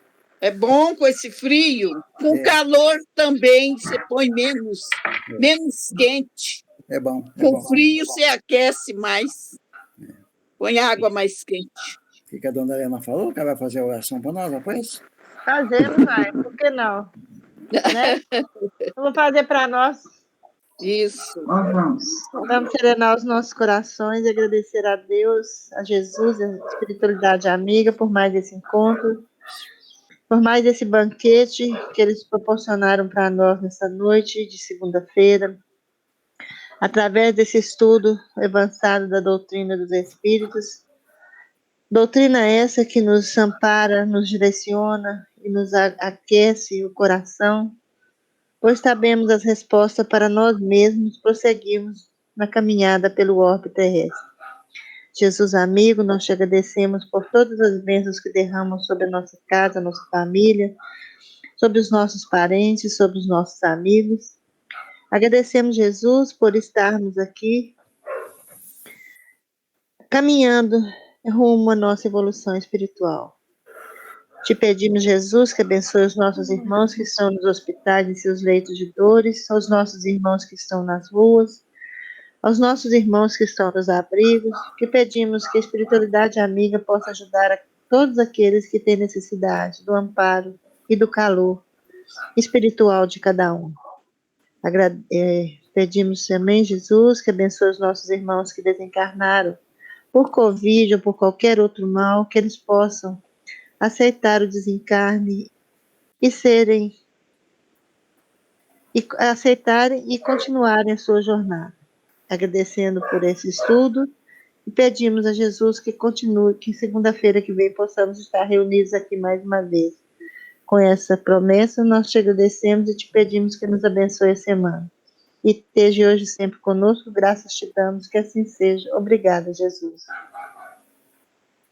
É bom com esse frio. Com calor também, você põe menos quente. É bom. Com frio, você aquece mais. Põe água mais quente. O que a dona Helena falou? Que ela vai fazer a oração para nós depois? Fazendo, vai. Por que não? Né? Vamos fazer para nós. Isso. Vamos serenar os nossos corações e agradecer a Deus, a Jesus, a espiritualidade amiga por mais esse encontro. por mais esse banquete que eles proporcionaram para nós nessa noite de segunda-feira, através desse estudo avançado da doutrina dos Espíritos. Doutrina essa que nos ampara, nos direciona e nos aquece o coração, pois sabemos as respostas para nós mesmos prosseguirmos na caminhada pelo orbe terrestre. Jesus amigo, nós te agradecemos por todas as bênçãos que derramam sobre a nossa casa, a nossa família, sobre os nossos parentes, sobre os nossos amigos. Agradecemos, Jesus, por estarmos aqui caminhando rumo à nossa evolução espiritual. Te pedimos, Jesus, que abençoe os nossos irmãos que estão nos hospitais em seus leitos de dores, aos nossos irmãos que estão nas ruas, aos nossos irmãos que estão nos abrigos, que pedimos que a espiritualidade amiga possa ajudar a todos aqueles que têm necessidade do amparo e do calor espiritual de cada um. Pedimos também, Jesus, que abençoe os nossos irmãos que desencarnaram por Covid ou por qualquer outro mal, que eles possam aceitar o desencarne aceitarem e continuarem a sua jornada. Agradecendo por esse estudo e pedimos a Jesus que continue, que segunda-feira que vem possamos estar reunidos aqui mais uma vez. Com essa promessa, nós te agradecemos e te pedimos que nos abençoe a semana. E esteja hoje sempre conosco, graças te damos, que assim seja. Obrigada, Jesus.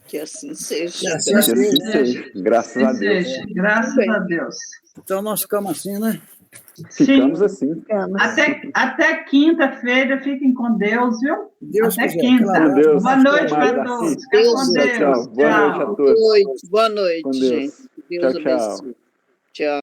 Que assim seja. Que assim seja. Graças a Deus. Graças a Deus. Então nós ficamos assim, né? Ficamos Sim. assim. Até quinta-feira, fiquem com Deus, viu? Deus até quiser. quinta. Claro. Deus. Boa noite Mais para assim. todos. Fica com Deus. Tchau. Boa noite a todos. Boa noite, Com Deus. gente. Deus Tchau, tchau. abençoe. Tchau.